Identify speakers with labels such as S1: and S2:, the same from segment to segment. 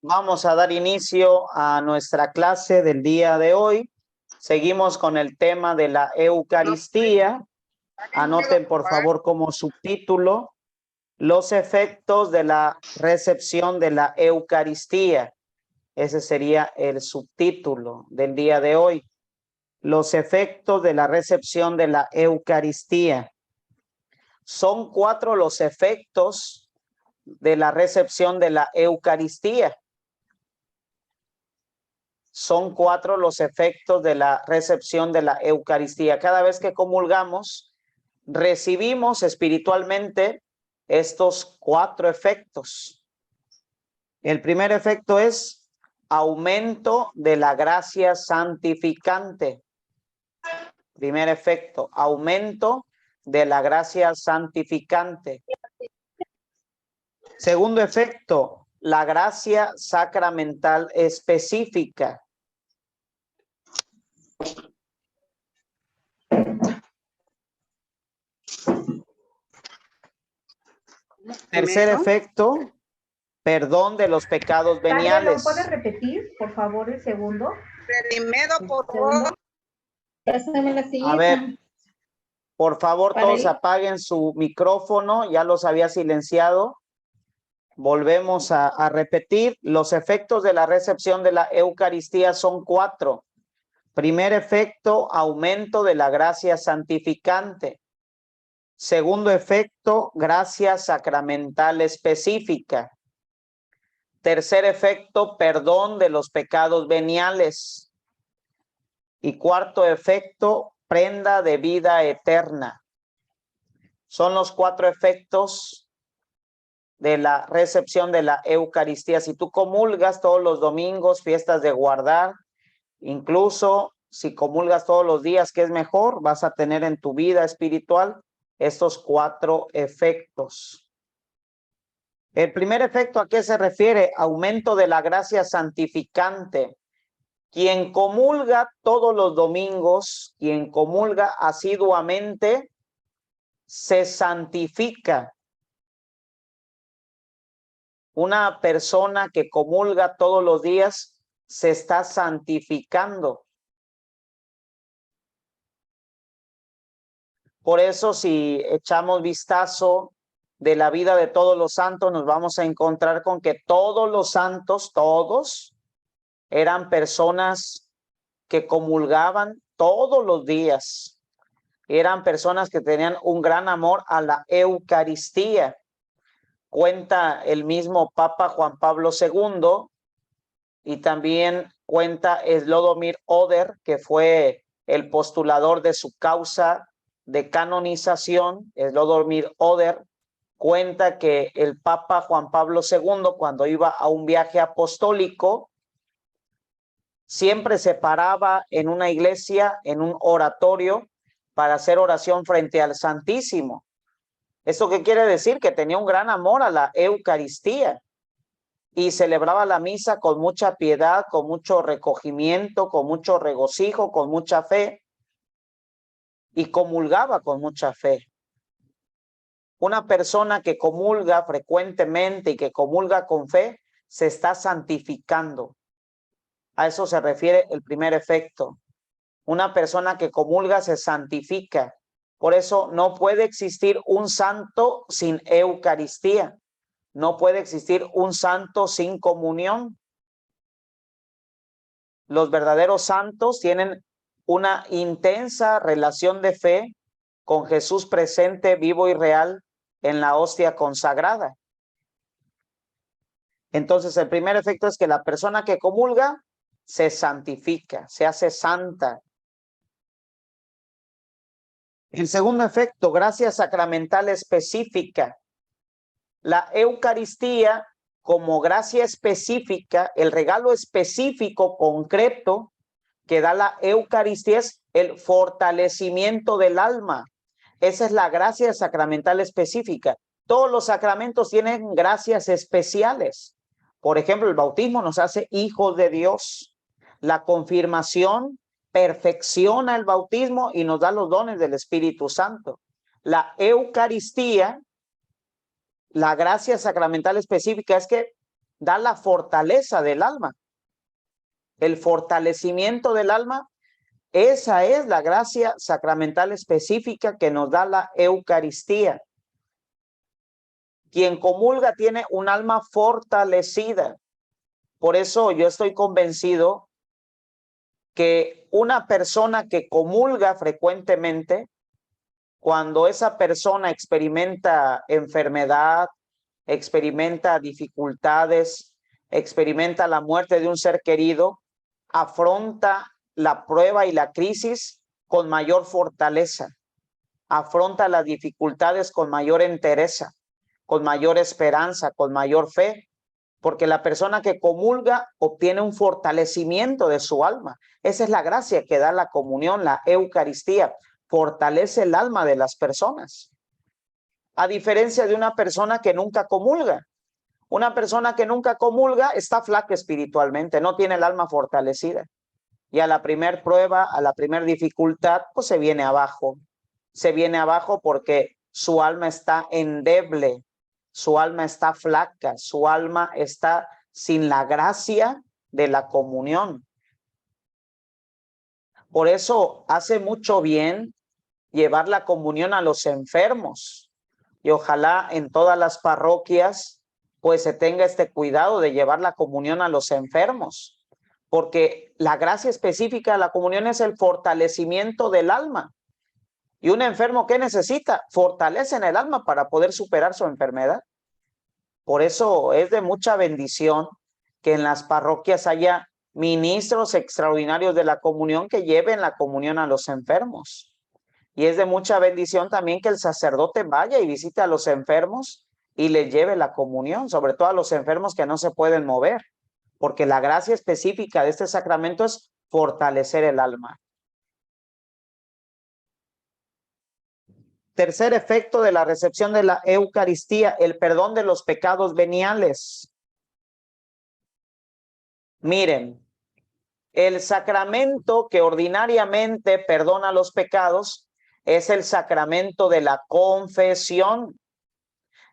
S1: Vamos a dar inicio a nuestra clase del día de hoy. Seguimos con el tema de la Eucaristía. Anoten por favor como subtítulo los efectos de la recepción de la Eucaristía. Ese sería el subtítulo del día de hoy. Los efectos de la recepción de la Eucaristía. Son 4 los efectos de la recepción de la Eucaristía. Son 4 los efectos de la recepción de la Eucaristía. Cada vez que comulgamos, recibimos espiritualmente estos 4 efectos. El primer efecto es aumento de la gracia santificante. Primer efecto, aumento de la gracia santificante. Segundo efecto, la gracia sacramental específica. Tercer efecto, perdón de los pecados veniales.
S2: ¿Puedes repetir, por favor, el segundo?
S3: Primero, por favor.
S1: A ver, por favor, todos apaguen su micrófono. Ya los había silenciado. Volvemos a repetir. Los efectos de la recepción de la Eucaristía son 4. Primer efecto, aumento de la gracia santificante. Segundo efecto, gracia sacramental específica. Tercer efecto, perdón de los pecados veniales. Y cuarto efecto, prenda de vida eterna. Son los 4 efectos de la recepción de la Eucaristía. Si tú comulgas todos los domingos, fiestas de guardar, incluso si comulgas todos los días, que es mejor, vas a tener en tu vida espiritual estos 4 efectos. El primer efecto, ¿a qué se refiere? Aumento de la gracia santificante. Quien comulga todos los domingos, quien comulga asiduamente, se santifica. Una persona que comulga todos los días se está santificando. Por eso, si echamos vistazo de la vida de todos los santos, nos vamos a encontrar con que todos los santos, todos, eran personas que comulgaban todos los días. Eran personas que tenían un gran amor a la Eucaristía. Cuenta el mismo Papa Juan Pablo II y también cuenta Slobodomir Oder, que fue el postulador de su causa de canonización. Slobodomir Oder cuenta que el Papa Juan Pablo II, cuando iba a un viaje apostólico, siempre se paraba en una iglesia, en un oratorio, para hacer oración frente al Santísimo. ¿Esto qué quiere decir? Que tenía un gran amor a la Eucaristía y celebraba la misa con mucha piedad, con mucho recogimiento, con mucho regocijo, con mucha fe, y comulgaba con mucha fe. Una persona que comulga frecuentemente y que comulga con fe se está santificando. A eso se refiere el primer efecto. Una persona que comulga se santifica. Por eso no puede existir un santo sin Eucaristía. No puede existir un santo sin comunión. Los verdaderos santos tienen una intensa relación de fe con Jesús presente, vivo y real en la hostia consagrada. Entonces, el primer efecto es que la persona que comulga se santifica, se hace santa. El segundo efecto, gracia sacramental específica. La Eucaristía, como gracia específica, el regalo específico, concreto, que da la Eucaristía es el fortalecimiento del alma. Esa es la gracia sacramental específica. Todos los sacramentos tienen gracias especiales. Por ejemplo, el bautismo nos hace hijos de Dios. La confirmación perfecciona el bautismo y nos da los dones del Espíritu Santo. La Eucaristía, la gracia sacramental específica es que da la fortaleza del alma. El fortalecimiento del alma, esa es la gracia sacramental específica que nos da la Eucaristía. Quien comulga tiene un alma fortalecida. Por eso yo estoy convencido que una persona que comulga frecuentemente, cuando esa persona experimenta enfermedad, experimenta dificultades, experimenta la muerte de un ser querido, afronta la prueba y la crisis con mayor fortaleza, afronta las dificultades con mayor entereza, con mayor esperanza, con mayor fe, porque la persona que comulga obtiene un fortalecimiento de su alma. Esa es la gracia que da la comunión, la Eucaristía, fortalece el alma de las personas. A diferencia de una persona que nunca comulga. Una persona que nunca comulga está flaca espiritualmente, no tiene el alma fortalecida. Y a la primer prueba, a la primer dificultad, pues se viene abajo. Se viene abajo porque su alma está endeble, su alma está flaca, su alma está sin la gracia de la comunión. Por eso hace mucho bien llevar la comunión a los enfermos. Y ojalá en todas las parroquias pues se tenga este cuidado de llevar la comunión a los enfermos. Porque la gracia específica de la comunión es el fortalecimiento del alma. Y un enfermo, ¿qué necesita? Fortalece en el alma para poder superar su enfermedad. Por eso es de mucha bendición que en las parroquias haya ministros extraordinarios de la comunión que lleven la comunión a los enfermos. Y es de mucha bendición también que el sacerdote vaya y visite a los enfermos y les lleve la comunión, sobre todo a los enfermos que no se pueden mover, porque la gracia específica de este sacramento es fortalecer el alma. Tercer efecto de la recepción de la Eucaristía, el perdón de los pecados veniales. Miren, el sacramento que ordinariamente perdona los pecados es el sacramento de la confesión.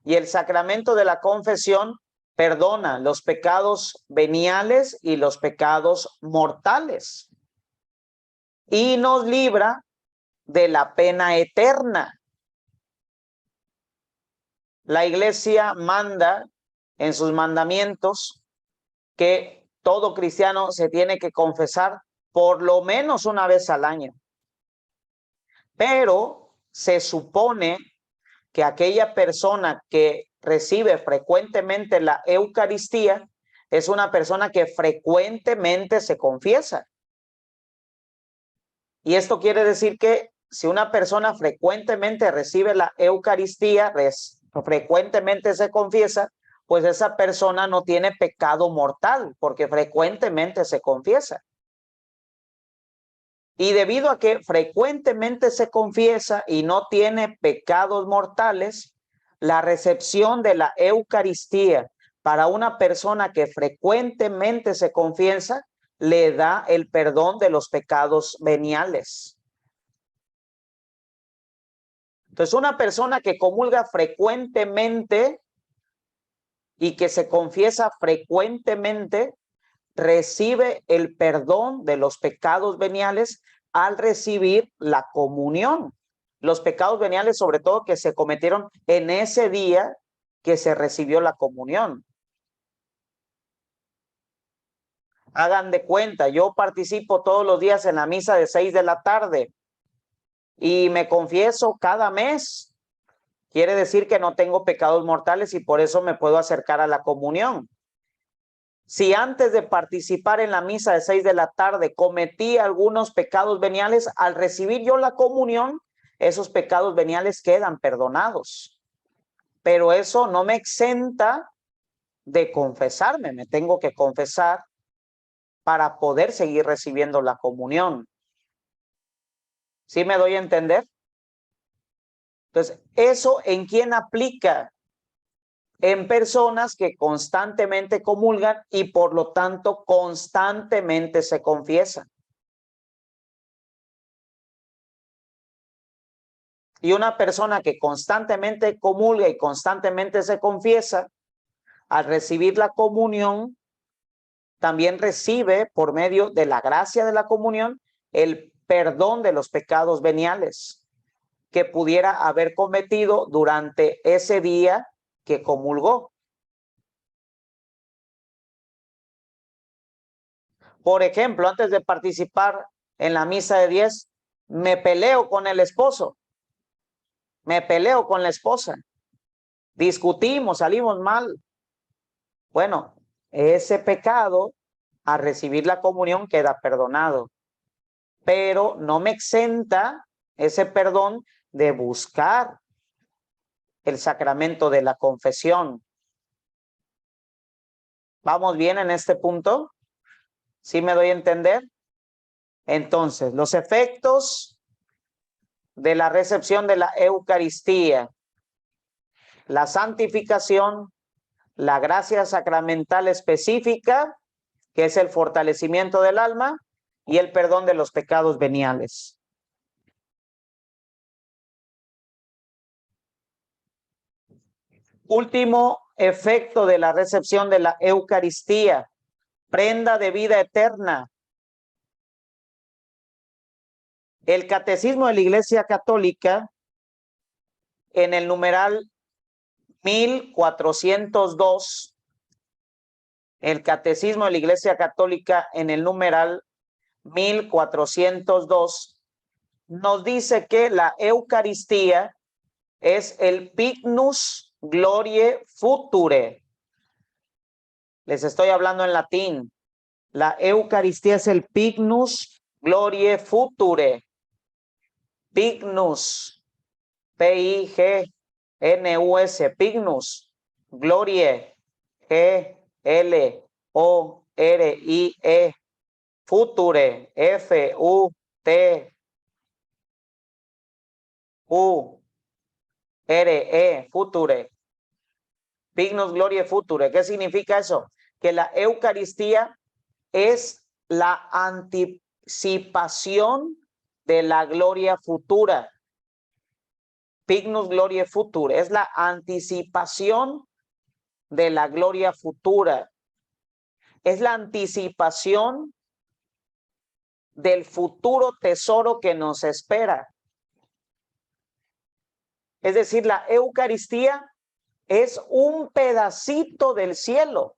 S1: Y el sacramento de la confesión perdona los pecados veniales y los pecados mortales. Y nos libra de la pena eterna. La Iglesia manda en sus mandamientos que todo cristiano se tiene que confesar por lo menos una vez al año. Pero se supone que aquella persona que recibe frecuentemente la Eucaristía es una persona que frecuentemente se confiesa. Y esto quiere decir que si una persona frecuentemente recibe la Eucaristía, frecuentemente se confiesa, pues esa persona no tiene pecado mortal, porque frecuentemente se confiesa. Y debido a que frecuentemente se confiesa y no tiene pecados mortales, la recepción de la Eucaristía para una persona que frecuentemente se confiesa le da el perdón de los pecados veniales. Entonces, una persona que comulga frecuentemente y que se confiesa frecuentemente recibe el perdón de los pecados veniales al recibir la comunión. Los pecados veniales, sobre todo, que se cometieron en ese día que se recibió la comunión. Hagan de cuenta, yo participo todos los días en la misa de 6 de la tarde y me confieso cada mes. Quiere decir que no tengo pecados mortales y por eso me puedo acercar a la comunión. Si antes de participar en la misa de 6 de la tarde cometí algunos pecados veniales, al recibir yo la comunión, esos pecados veniales quedan perdonados. Pero eso no me exenta de confesarme, me tengo que confesar para poder seguir recibiendo la comunión. ¿Sí me doy a entender? Entonces, ¿eso en quién aplica? En personas que constantemente comulgan y por lo tanto constantemente se confiesan. Y una persona que constantemente comulga y constantemente se confiesa, al recibir la comunión, también recibe por medio de la gracia de la comunión el perdón de los pecados veniales que pudiera haber cometido durante ese día que comulgó. Por ejemplo, antes de participar en la misa de 10, me peleo con el esposo, me peleo con la esposa, discutimos, salimos mal. Bueno, ese pecado al recibir la comunión queda perdonado, pero no me exenta ese perdón de buscar el sacramento de la confesión. ¿Vamos bien en este punto? ¿Sí me doy a entender? Entonces, los efectos de la recepción de la Eucaristía, la santificación, la gracia sacramental específica, que es el fortalecimiento del alma, y el perdón de los pecados veniales. Último efecto de la recepción de la Eucaristía, prenda de vida eterna. El Catecismo de la Iglesia Católica, en el numeral 1402, el Catecismo de la Iglesia Católica en el numeral 1402, nos dice que la Eucaristía es el Pignus Gloriae Future. Les estoy hablando en latín. La Eucaristía es el Pignus Gloriae Future. Pignus, P-I-G-N-U-S, Pignus, Gloriae, G-L-O-R-I-E, Future, F-U-T-U-R-E, Future. Pignus Gloriae Future. ¿Qué significa eso? Que la Eucaristía es la anticipación de la gloria futura. Pignus Gloriae Future es la anticipación de la gloria futura. Es la anticipación del futuro tesoro que nos espera. Es decir, la Eucaristía es un pedacito del cielo.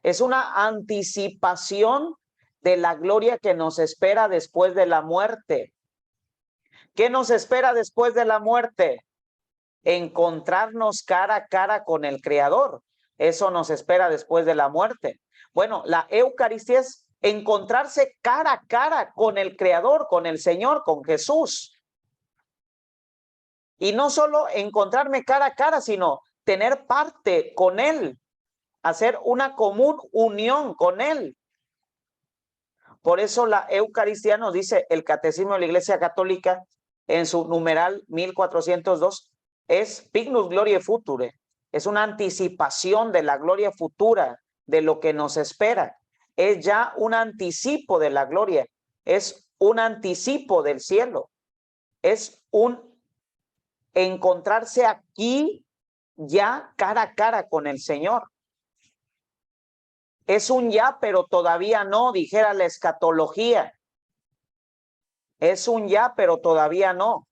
S1: Es una anticipación de la gloria que nos espera después de la muerte. ¿Qué nos espera después de la muerte? Encontrarnos cara a cara con el Creador. Eso nos espera después de la muerte. Bueno, la Eucaristía es encontrarse cara a cara con el Creador, con el Señor, con Jesús. Y no solo encontrarme cara a cara, sino tener parte con Él, hacer una común unión con Él. Por eso la Eucaristía nos dice el Catecismo de la Iglesia Católica en su numeral 1402, es Pignus Gloriae Future, es una anticipación de la gloria futura, de lo que nos espera. Es ya un anticipo de la gloria, es un anticipo del cielo, es un encontrarse aquí ya cara a cara con el Señor. Es un ya, pero todavía no, dijera la escatología. Es un ya, pero todavía no.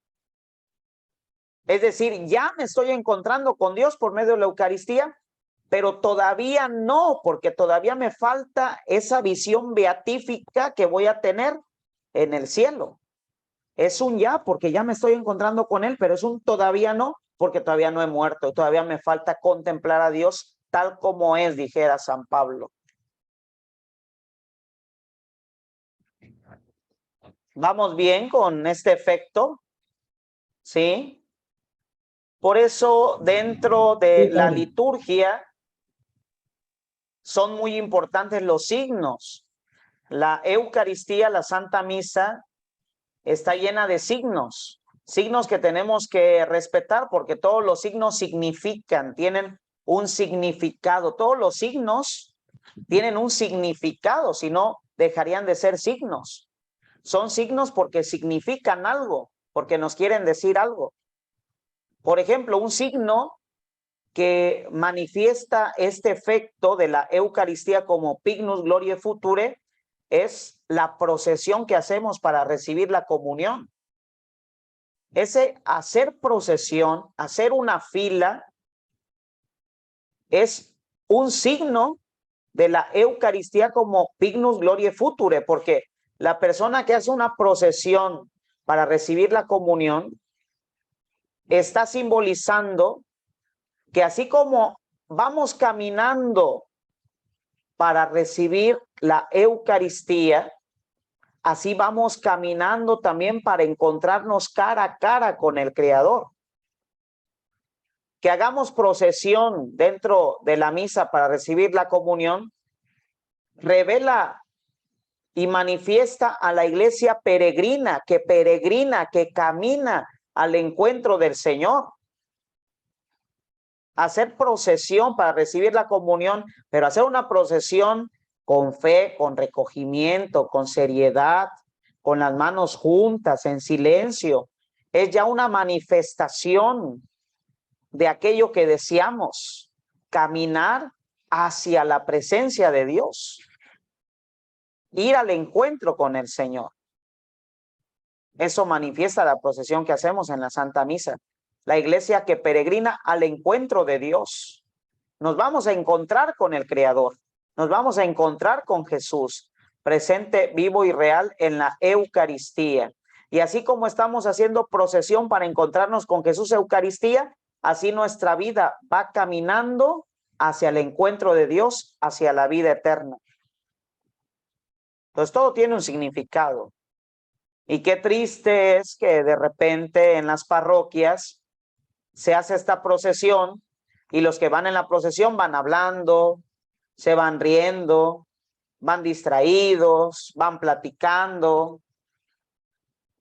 S1: Es decir, ya me estoy encontrando con Dios por medio de la Eucaristía, pero todavía no, porque todavía me falta esa visión beatífica que voy a tener en el cielo. Es un ya, porque ya me estoy encontrando con Él, pero es un todavía no, porque todavía no he muerto, todavía me falta contemplar a Dios tal como es, dijera San Pablo. ¿Vamos bien con este efecto? ¿Sí? Por eso, dentro de la liturgia, son muy importantes los signos. La Eucaristía, la Santa Misa, está llena de signos. Signos que tenemos que respetar porque todos los signos significan, tienen un significado. Todos los signos tienen un significado, si no, dejarían de ser signos. Son signos porque significan algo, porque nos quieren decir algo. Por ejemplo, un signo que manifiesta este efecto de la Eucaristía como Pignus Gloriae Future es la procesión que hacemos para recibir la comunión. Ese hacer procesión, hacer una fila, es un signo de la Eucaristía como Pignus Gloriae Future, porque la persona que hace una procesión para recibir la comunión está simbolizando que así como vamos caminando para recibir la Eucaristía, así vamos caminando también para encontrarnos cara a cara con el Creador. Que hagamos procesión dentro de la misa para recibir la comunión revela y manifiesta a la iglesia peregrina, que camina al encuentro del Señor. Hacer procesión para recibir la comunión, pero hacer una procesión con fe, con recogimiento, con seriedad, con las manos juntas, en silencio, es ya una manifestación de aquello que deseamos, caminar hacia la presencia de Dios, ir al encuentro con el Señor. Eso manifiesta la procesión que hacemos en la Santa Misa. La iglesia que peregrina al encuentro de Dios. Nos vamos a encontrar con el Creador. Nos vamos a encontrar con Jesús, presente, vivo y real en la Eucaristía. Y así como estamos haciendo procesión para encontrarnos con Jesús Eucaristía, así nuestra vida va caminando hacia el encuentro de Dios, hacia la vida eterna. Entonces todo tiene un significado. Y qué triste es que de repente en las parroquias se hace esta procesión y los que van en la procesión van hablando, se van riendo, van distraídos, van platicando,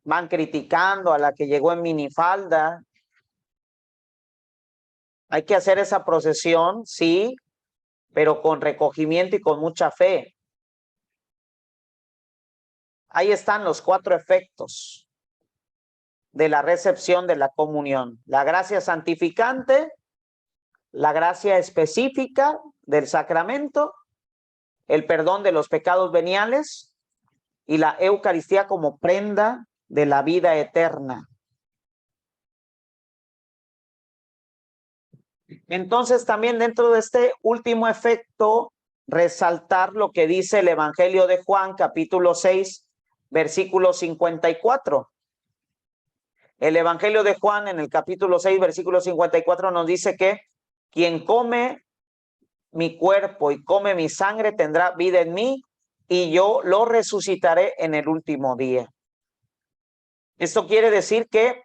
S1: van criticando a la que llegó en minifalda. Hay que hacer esa procesión, sí, pero con recogimiento y con mucha fe. Ahí están los 4 efectos de la recepción de la comunión: la gracia santificante, la gracia específica del sacramento, el perdón de los pecados veniales y la Eucaristía como prenda de la vida eterna. Entonces también dentro de este último efecto, resaltar lo que dice el Evangelio de Juan, capítulo 6, versículo 54. El Evangelio de Juan en el capítulo 6, versículo 54 nos dice que quien come mi cuerpo y come mi sangre tendrá vida en mí y yo lo resucitaré en el último día. Esto quiere decir que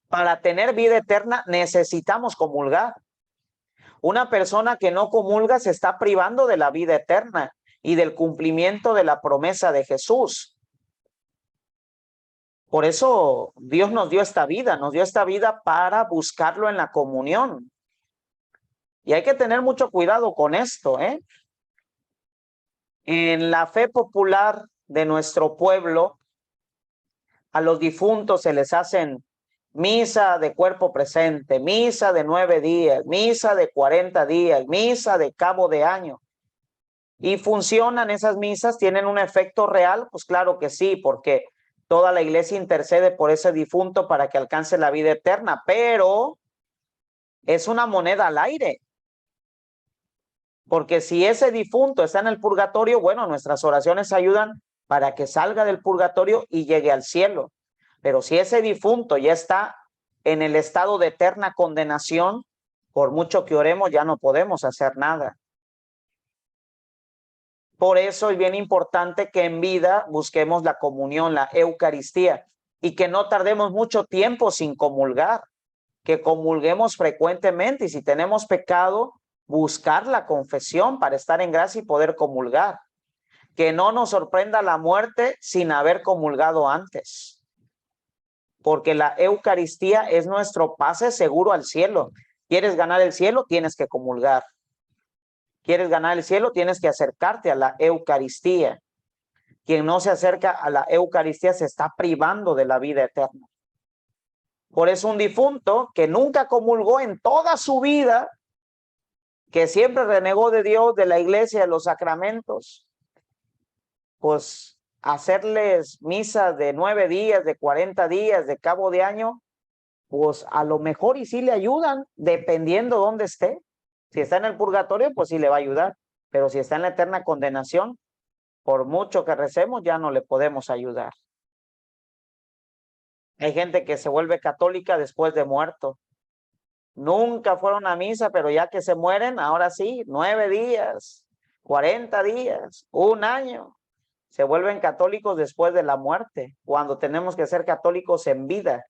S1: para tener vida eterna necesitamos comulgar. Una persona que no comulga se está privando de la vida eterna y del cumplimiento de la promesa de Jesús. Por eso Dios nos dio esta vida para buscarlo en la comunión. Y hay que tener mucho cuidado con esto, ¿eh? En la fe popular de nuestro pueblo, a los difuntos se les hacen misa de cuerpo presente, misa de 9 días, misa de 40 días, misa de cabo de año. ¿Y funcionan esas misas? ¿Tienen un efecto real? Pues claro que sí, porque toda la iglesia intercede por ese difunto para que alcance la vida eterna, pero es una moneda al aire. Porque si ese difunto está en el purgatorio, bueno, nuestras oraciones ayudan para que salga del purgatorio y llegue al cielo. Pero si ese difunto ya está en el estado de eterna condenación, por mucho que oremos, ya no podemos hacer nada. Por eso es bien importante que en vida busquemos la comunión, la Eucaristía, y que no tardemos mucho tiempo sin comulgar, que comulguemos frecuentemente y si tenemos pecado, buscar la confesión para estar en gracia y poder comulgar. Que no nos sorprenda la muerte sin haber comulgado antes. Porque la Eucaristía es nuestro pase seguro al cielo. ¿Quieres ganar el cielo? Tienes que comulgar. ¿Quieres ganar el cielo? Tienes que acercarte a la Eucaristía. Quien no se acerca a la Eucaristía se está privando de la vida eterna. Por eso un difunto que nunca comulgó en toda su vida que siempre renegó de Dios, de la iglesia, de los sacramentos, pues hacerles misas de 9 días, de 40 días, de cabo de año, pues a lo mejor y sí le ayudan, dependiendo dónde esté. Si está en el purgatorio, pues sí le va a ayudar, pero si está en la eterna condenación, por mucho que recemos, ya no le podemos ayudar. Hay gente que se vuelve católica después de muerto. Nunca fueron a misa, pero ya que se mueren, ahora sí, 9 días, 40 días, 1 año. Se vuelven católicos después de la muerte, cuando tenemos que ser católicos en vida.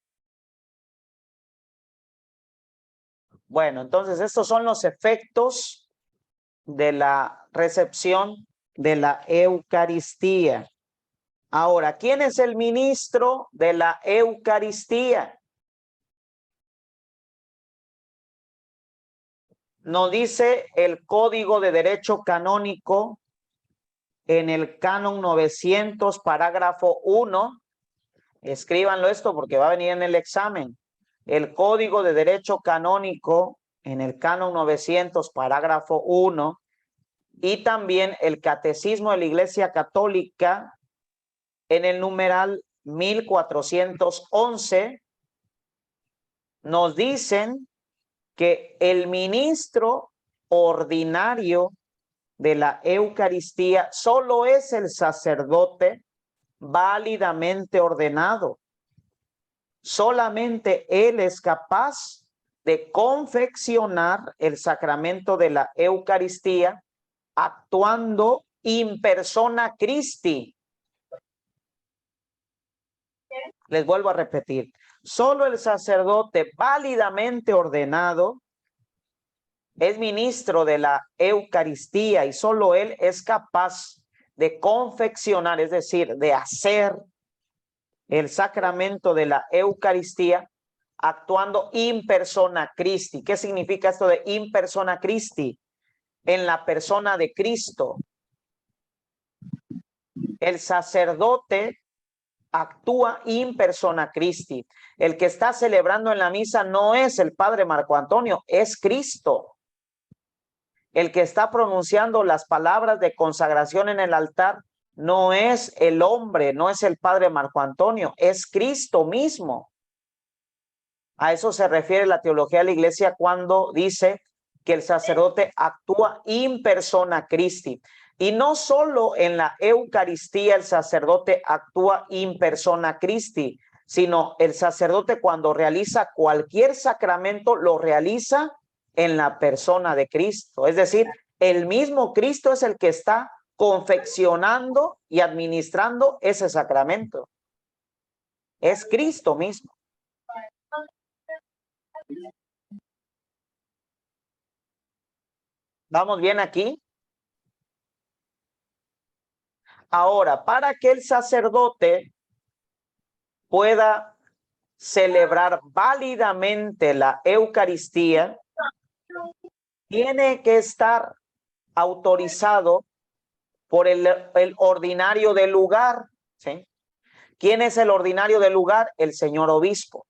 S1: Bueno, entonces estos son los efectos de la recepción de la Eucaristía. Ahora, ¿quién es el ministro de la Eucaristía? Nos dice el Código de Derecho Canónico en el Canon 900, parágrafo 1. Escríbanlo esto porque va a venir en el examen. El Código de Derecho Canónico en el Canon 900, parágrafo 1, y también el Catecismo de la Iglesia Católica en el numeral 1411, nos dicen que el ministro ordinario de la Eucaristía solo es el sacerdote válidamente ordenado. Solamente él es capaz de confeccionar el sacramento de la Eucaristía actuando in persona Christi. Les vuelvo a repetir, solo el sacerdote válidamente ordenado es ministro de la Eucaristía y solo él es capaz de confeccionar, es decir, de hacer el sacramento de la Eucaristía actuando in persona Christi. ¿Qué significa esto de in persona Christi? En la persona de Cristo. El sacerdote actúa in persona Christi. El que está celebrando en la misa no es el padre Marco Antonio, es Cristo. El que está pronunciando las palabras de consagración en el altar no es el hombre, no es el padre Marco Antonio, es Cristo mismo. A eso se refiere la teología de la iglesia cuando dice que el sacerdote actúa in persona Christi. Y no solo en la Eucaristía el sacerdote actúa in persona Christi, sino el sacerdote cuando realiza cualquier sacramento lo realiza en la persona de Cristo. Es decir, el mismo Cristo es el que está confeccionando y administrando ese sacramento. Es Cristo mismo. ¿Vamos bien aquí? Ahora, para que el sacerdote pueda celebrar válidamente la Eucaristía, tiene que estar autorizado por el ordinario del lugar, ¿sí? ¿Quién es el ordinario del lugar? El señor obispo.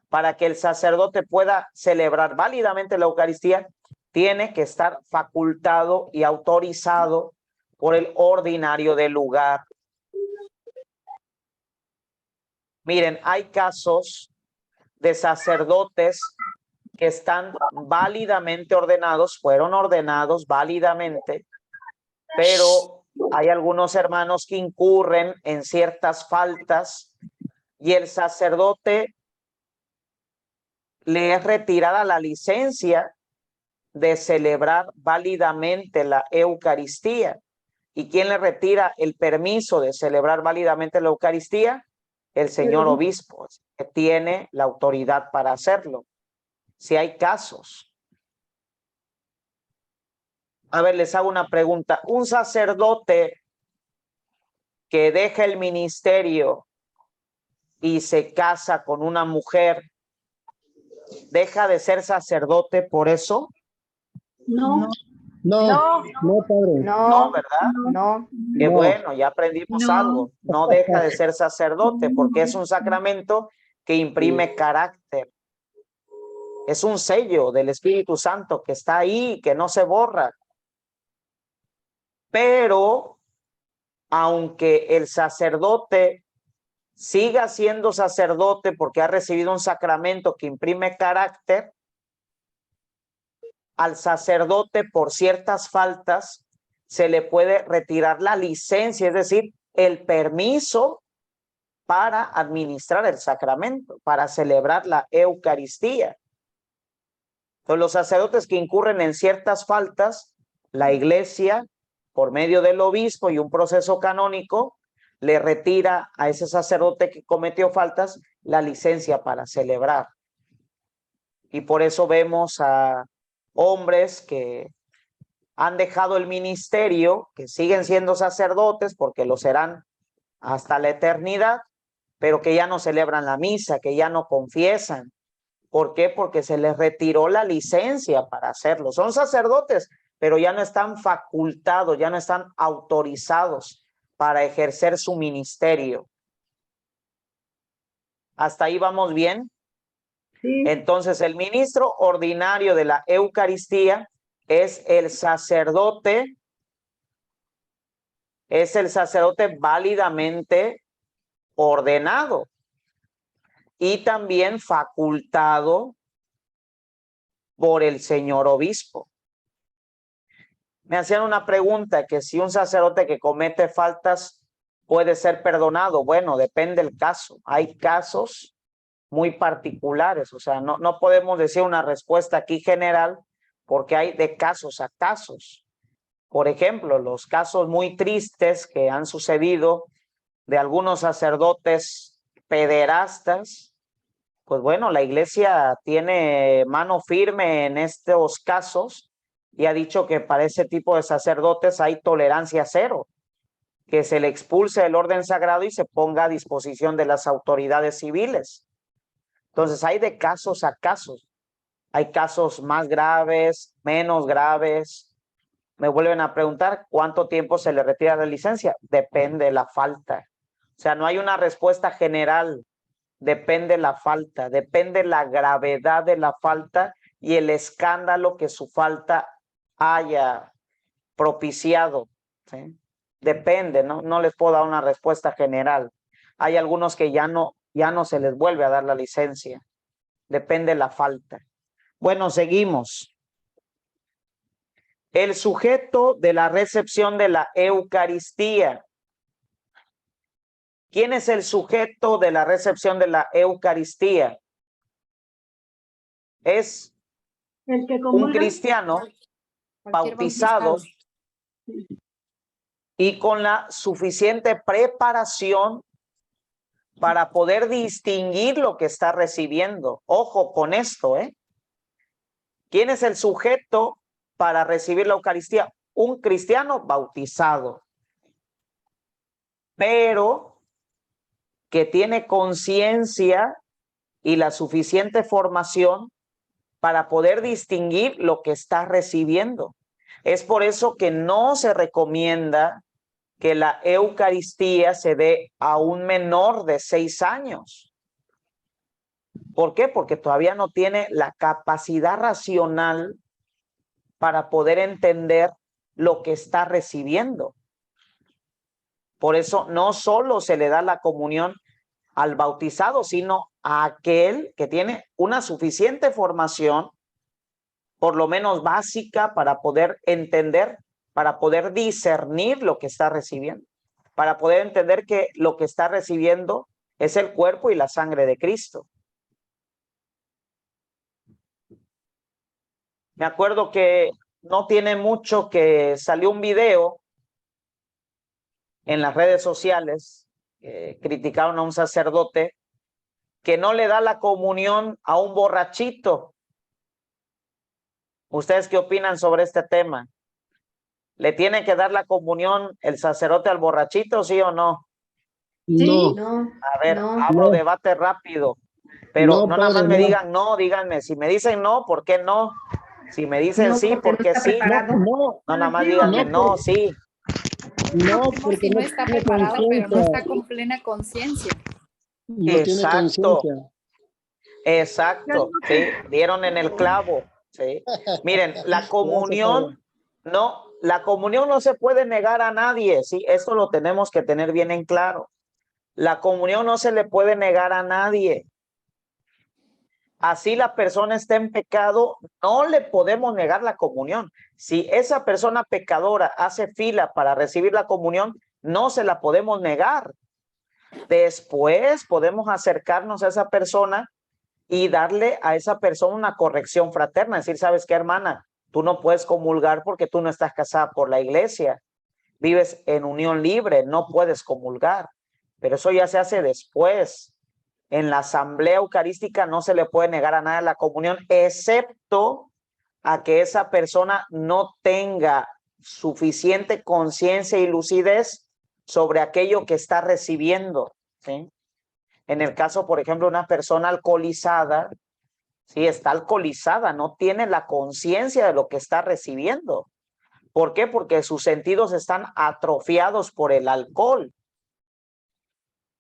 S1: Para que el sacerdote pueda celebrar válidamente la Eucaristía, tiene que estar facultado y autorizado por el ordinario del lugar. Miren, hay casos de sacerdotes que están válidamente ordenados, fueron ordenados válidamente, pero hay algunos hermanos que incurren en ciertas faltas y el sacerdote le es retirada la licencia de celebrar válidamente la Eucaristía. ¿Y quién le retira el permiso de celebrar válidamente la Eucaristía? El señor obispo, que tiene la autoridad para hacerlo. Si hay casos. A ver, les hago una pregunta. Un sacerdote que deja el ministerio y se casa con una mujer, ¿deja de ser sacerdote por eso?
S2: No.
S4: No, padre.
S1: No, ¿verdad?
S2: No.
S1: Qué
S4: No.
S1: bueno, ya aprendimos algo. No deja de ser sacerdote porque es un sacramento que imprime carácter. Es un sello del Espíritu Santo que está ahí, que no se borra. Pero, aunque el sacerdote siga siendo sacerdote porque ha recibido un sacramento que imprime carácter, al sacerdote por ciertas faltas se le puede retirar la licencia, es decir, el permiso para administrar el sacramento, para celebrar la Eucaristía. Entonces, los sacerdotes que incurren en ciertas faltas, la Iglesia, por medio del obispo y un proceso canónico, le retira a ese sacerdote que cometió faltas la licencia para celebrar. Y por eso vemos a hombres que han dejado el ministerio, que siguen siendo sacerdotes porque lo serán hasta la eternidad, pero que ya no celebran la misa, que ya no confiesan. ¿Por qué? Porque se les retiró la licencia para hacerlo. Son sacerdotes, pero ya no están facultados, ya no están autorizados para ejercer su ministerio. ¿Hasta ahí vamos bien?
S2: Sí.
S1: Entonces, el ministro ordinario de la Eucaristía es el sacerdote válidamente ordenado y también facultado por el señor obispo. Me hacían una pregunta, que si un sacerdote que comete faltas puede ser perdonado. Bueno, depende del caso. Hay casos muy particulares, o sea, no podemos decir una respuesta aquí general porque hay de casos a casos. Por ejemplo, los casos muy tristes que han sucedido de algunos sacerdotes pederastas, pues bueno, la Iglesia tiene mano firme en estos casos y ha dicho que para ese tipo de sacerdotes hay tolerancia cero, que se le expulse del orden sagrado y se ponga a disposición de las autoridades civiles. Entonces hay de casos a casos. Hay casos más graves, menos graves. Me vuelven a preguntar cuánto tiempo se le retira la licencia. Depende de la falta. O sea, no hay una respuesta general. Depende la falta, depende la gravedad de la falta y el escándalo que su falta haya propiciado, ¿sí? Depende, no les puedo dar una respuesta general. Hay algunos que ya no se les vuelve a dar la licencia. Depende la falta. Bueno, seguimos. El sujeto de la recepción de la Eucaristía. ¿Quién es el sujeto de la recepción de la Eucaristía? Es
S2: El que
S1: un
S2: comulga.
S1: cristiano bautizado y con la suficiente preparación para poder distinguir lo que está recibiendo. Ojo con esto, ¿eh? ¿Quién es el sujeto para recibir la Eucaristía? Un cristiano bautizado, pero que tiene conciencia y la suficiente formación para poder distinguir lo que está recibiendo. Es por eso que no se recomienda que la Eucaristía se dé a un menor de 6 años. ¿Por qué? Porque todavía no tiene la capacidad racional para poder entender lo que está recibiendo. Por eso no solo se le da la comunión al bautizado, sino a aquel que tiene una suficiente formación, por lo menos básica, para poder entender, para poder discernir lo que está recibiendo, para poder entender que lo que está recibiendo es el cuerpo y la sangre de Cristo. Me acuerdo que no tiene mucho que salió un video en las redes sociales, criticaron a un sacerdote que no le da la comunión a un borrachito. ¿Ustedes qué opinan sobre este tema? ¿Le tiene que dar la comunión el sacerdote al borrachito, sí o no?
S2: Sí,
S4: No,
S1: A ver,
S2: no.
S1: abro
S4: No.
S1: debate rápido, pero no nada más
S4: padre,
S1: me
S4: no.
S1: digan no, díganme, si me dicen no, ¿por qué no? Si me dicen
S2: No,
S1: sí,
S2: porque
S1: ¿por
S2: no
S1: qué
S2: está
S1: sí?
S2: preparado.
S4: No,
S1: No, nada más
S2: Sí,
S1: díganme
S4: no,
S1: no, sí.
S4: no,
S5: Como
S4: porque
S5: si no
S4: no
S5: está
S4: tiene
S5: preparado, pero no
S4: conciencia.
S5: está con plena conciencia.
S4: No tiene
S1: Exacto.
S4: conciencia.
S1: Exacto, sí, dieron en el clavo, sí. Miren, la comunión no se puede negar a nadie, sí, esto lo tenemos que tener bien en claro. La comunión no se le puede negar a nadie. Así la persona está en pecado, no le podemos negar la comunión. Si esa persona pecadora hace fila para recibir la comunión, no se la podemos negar. Después podemos acercarnos a esa persona y darle a esa persona una corrección fraterna, decir, ¿sabes qué, hermana? Tú no puedes comulgar porque tú no estás casada por la iglesia, vives en unión libre, no puedes comulgar, pero eso ya se hace después. En la asamblea eucarística no se le puede negar a nadie la comunión, excepto a que esa persona no tenga suficiente conciencia y lucidez sobre aquello que está recibiendo, ¿sí? En el caso, por ejemplo, una persona alcoholizada, sí, está alcoholizada, no tiene la conciencia de lo que está recibiendo. ¿Por qué? Porque sus sentidos están atrofiados por el alcohol.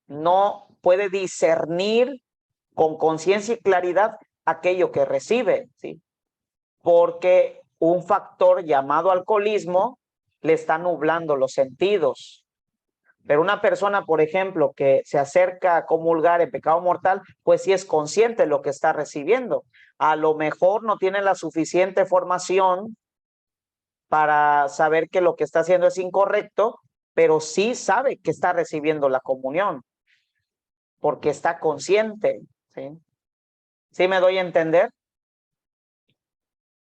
S1: No puede discernir con conciencia y claridad aquello que recibe, ¿sí? Porque un factor llamado alcoholismo le está nublando los sentidos. Pero una persona, por ejemplo, que se acerca a comulgar en pecado mortal, pues sí es consciente de lo que está recibiendo. A lo mejor no tiene la suficiente formación para saber que lo que está haciendo es incorrecto, pero sí sabe que está recibiendo la comunión, porque está consciente, ¿sí? ¿Sí me doy a entender?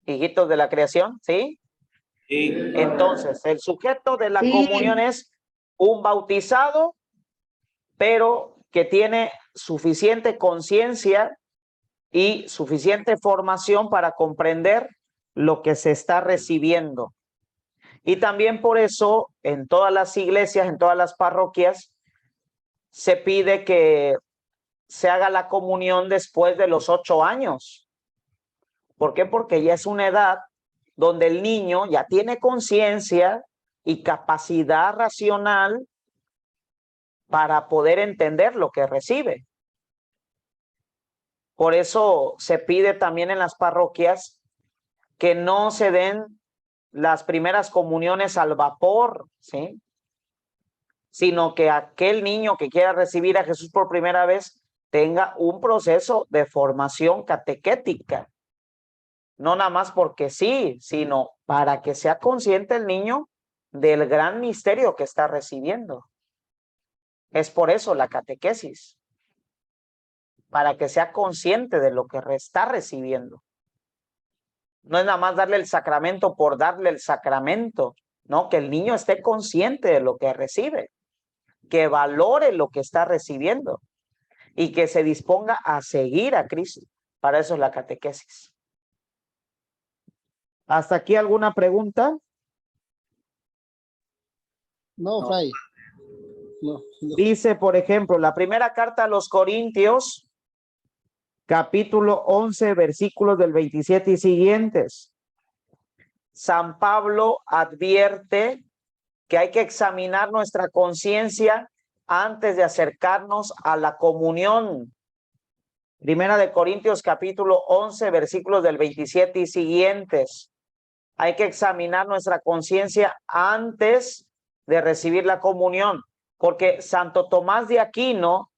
S1: Hijitos de la creación, ¿sí?
S5: Sí.
S1: Entonces, el sujeto de la
S2: Sí.
S1: comunión es un bautizado, pero que tiene suficiente conciencia y suficiente formación para comprender lo que se está recibiendo. Y también por eso en todas las iglesias, en todas las parroquias, se pide que se haga la comunión después de los 8 años. ¿Por qué? Porque ya es una edad donde el niño ya tiene conciencia y capacidad racional para poder entender lo que recibe. Por eso se pide también en las parroquias que no se den las primeras comuniones al vapor, ¿sí? Sino que aquel niño que quiera recibir a Jesús por primera vez tenga un proceso de formación catequética. No nada más porque sí, sino para que sea consciente el niño del gran misterio que está recibiendo. Es por eso la catequesis, para que sea consciente de lo que está recibiendo. No es nada más darle el sacramento por darle el sacramento, no, que el niño esté consciente de lo que recibe, que valore lo que está recibiendo y que se disponga a seguir a Cristo. Para eso es la catequesis. ¿Hasta aquí alguna pregunta?
S4: No, Fray. No.
S1: Dice, por ejemplo, la primera carta a los Corintios, capítulo 11, versículos del 27 y siguientes. San Pablo advierte que hay que examinar nuestra conciencia antes de acercarnos a la comunión. Primera de Corintios, capítulo 11, versículos del 27 y siguientes. Hay que examinar nuestra conciencia antes de recibir la comunión, porque Santo Tomás de Aquino,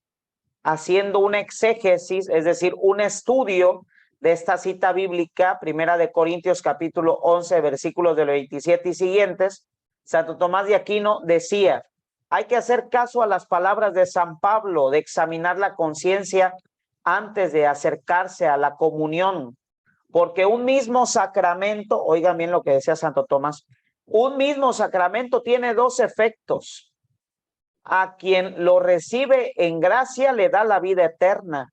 S1: haciendo una exégesis, es decir, un estudio de esta cita bíblica, Primera de Corintios capítulo 11, versículos del 27 y siguientes, Santo Tomás de Aquino decía, hay que hacer caso a las palabras de San Pablo, de examinar la conciencia antes de acercarse a la comunión, porque un mismo sacramento, oigan bien lo que decía Santo Tomás, un mismo sacramento tiene dos efectos. A quien lo recibe en gracia le da la vida eterna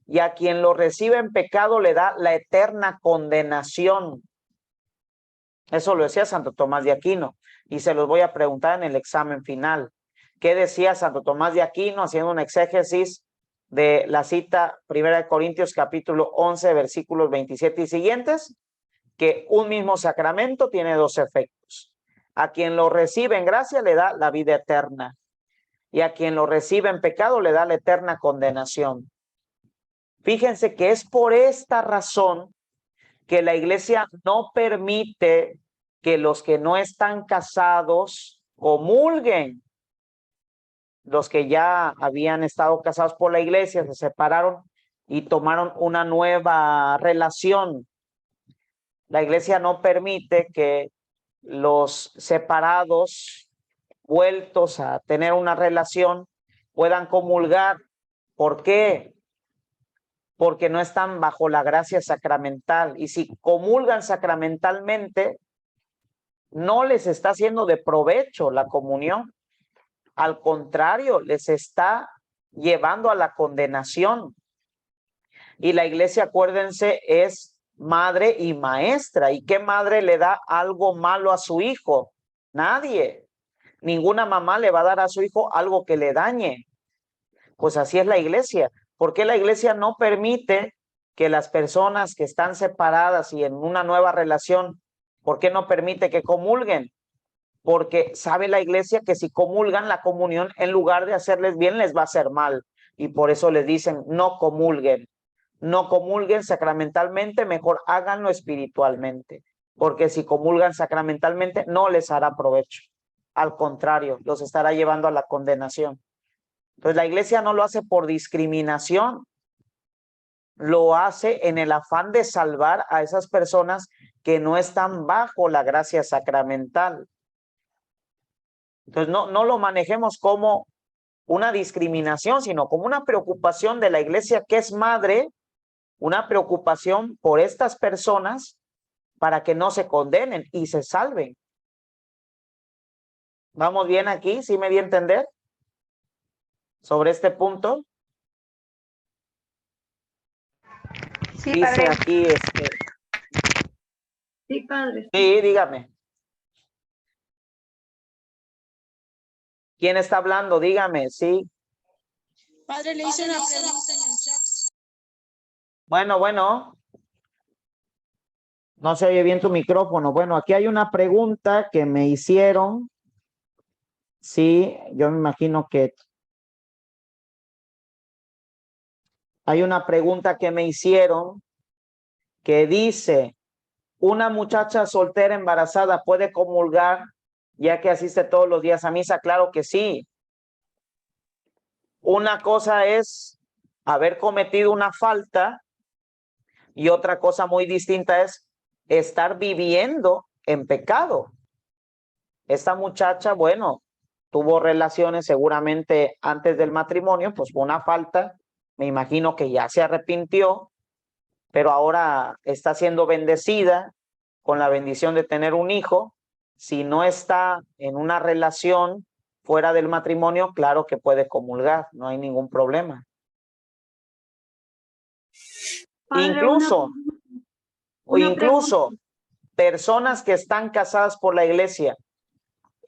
S1: y a quien lo recibe en pecado le da la eterna condenación. Eso lo decía Santo Tomás de Aquino y se los voy a preguntar en el examen final. ¿Qué decía Santo Tomás de Aquino haciendo una exégesis de la cita 1 Corintios capítulo 11 versículos 27 y siguientes? Que un mismo sacramento tiene dos efectos. A quien lo recibe en gracia le da la vida eterna y a quien lo recibe en pecado le da la eterna condenación. Fíjense que es por esta razón que la iglesia no permite que los que no están casados comulguen. Los que ya habían estado casados por la iglesia se separaron y tomaron una nueva relación. La iglesia no permite que los separados, vueltos a tener una relación, puedan comulgar. ¿Por qué? Porque no están bajo la gracia sacramental. Y si comulgan sacramentalmente, no les está haciendo de provecho la comunión. Al contrario, les está llevando a la condenación. Y la iglesia, acuérdense, es madre y maestra. ¿Y qué madre le da algo malo a su hijo? Nadie. Ninguna mamá le va a dar a su hijo algo que le dañe. Pues así es la iglesia. ¿Por qué la iglesia no permite que las personas que están separadas y en una nueva relación, por qué no permite que comulguen? Porque sabe la iglesia que si comulgan la comunión, en lugar de hacerles bien, les va a hacer mal. Y por eso les dicen, no comulguen. No comulguen sacramentalmente, mejor háganlo espiritualmente. Porque si comulgan sacramentalmente, no les hará provecho. Al contrario, los estará llevando a la condenación. Entonces la iglesia no lo hace por discriminación, lo hace en el afán de salvar a esas personas que no están bajo la gracia sacramental. Entonces no lo manejemos como una discriminación, sino como una preocupación de la iglesia que es madre, una preocupación por estas personas para que no se condenen y se salven. ¿Vamos bien aquí? ¿Sí me di a entender? Sobre este punto.
S3: Sí,
S1: Dice
S3: padre.
S1: aquí
S2: Sí, padre.
S1: Sí, dígame. ¿Quién está hablando? Dígame, sí.
S5: Padre, le hice una pregunta en el chat.
S1: Bueno. No se oye bien tu micrófono. Bueno, aquí hay una pregunta que me hicieron. Sí, yo me imagino que hay una pregunta que me hicieron que dice, ¿una muchacha soltera embarazada puede comulgar ya que asiste todos los días a misa? Claro que sí. Una cosa es haber cometido una falta y otra cosa muy distinta es estar viviendo en pecado. Esta muchacha, bueno, tuvo relaciones seguramente antes del matrimonio, pues fue una falta, me imagino que ya se arrepintió, pero ahora está siendo bendecida con la bendición de tener un hijo. Si no está en una relación fuera del matrimonio, claro que puede comulgar, no hay ningún problema.
S2: Padre,
S1: incluso personas que están casadas por la iglesia,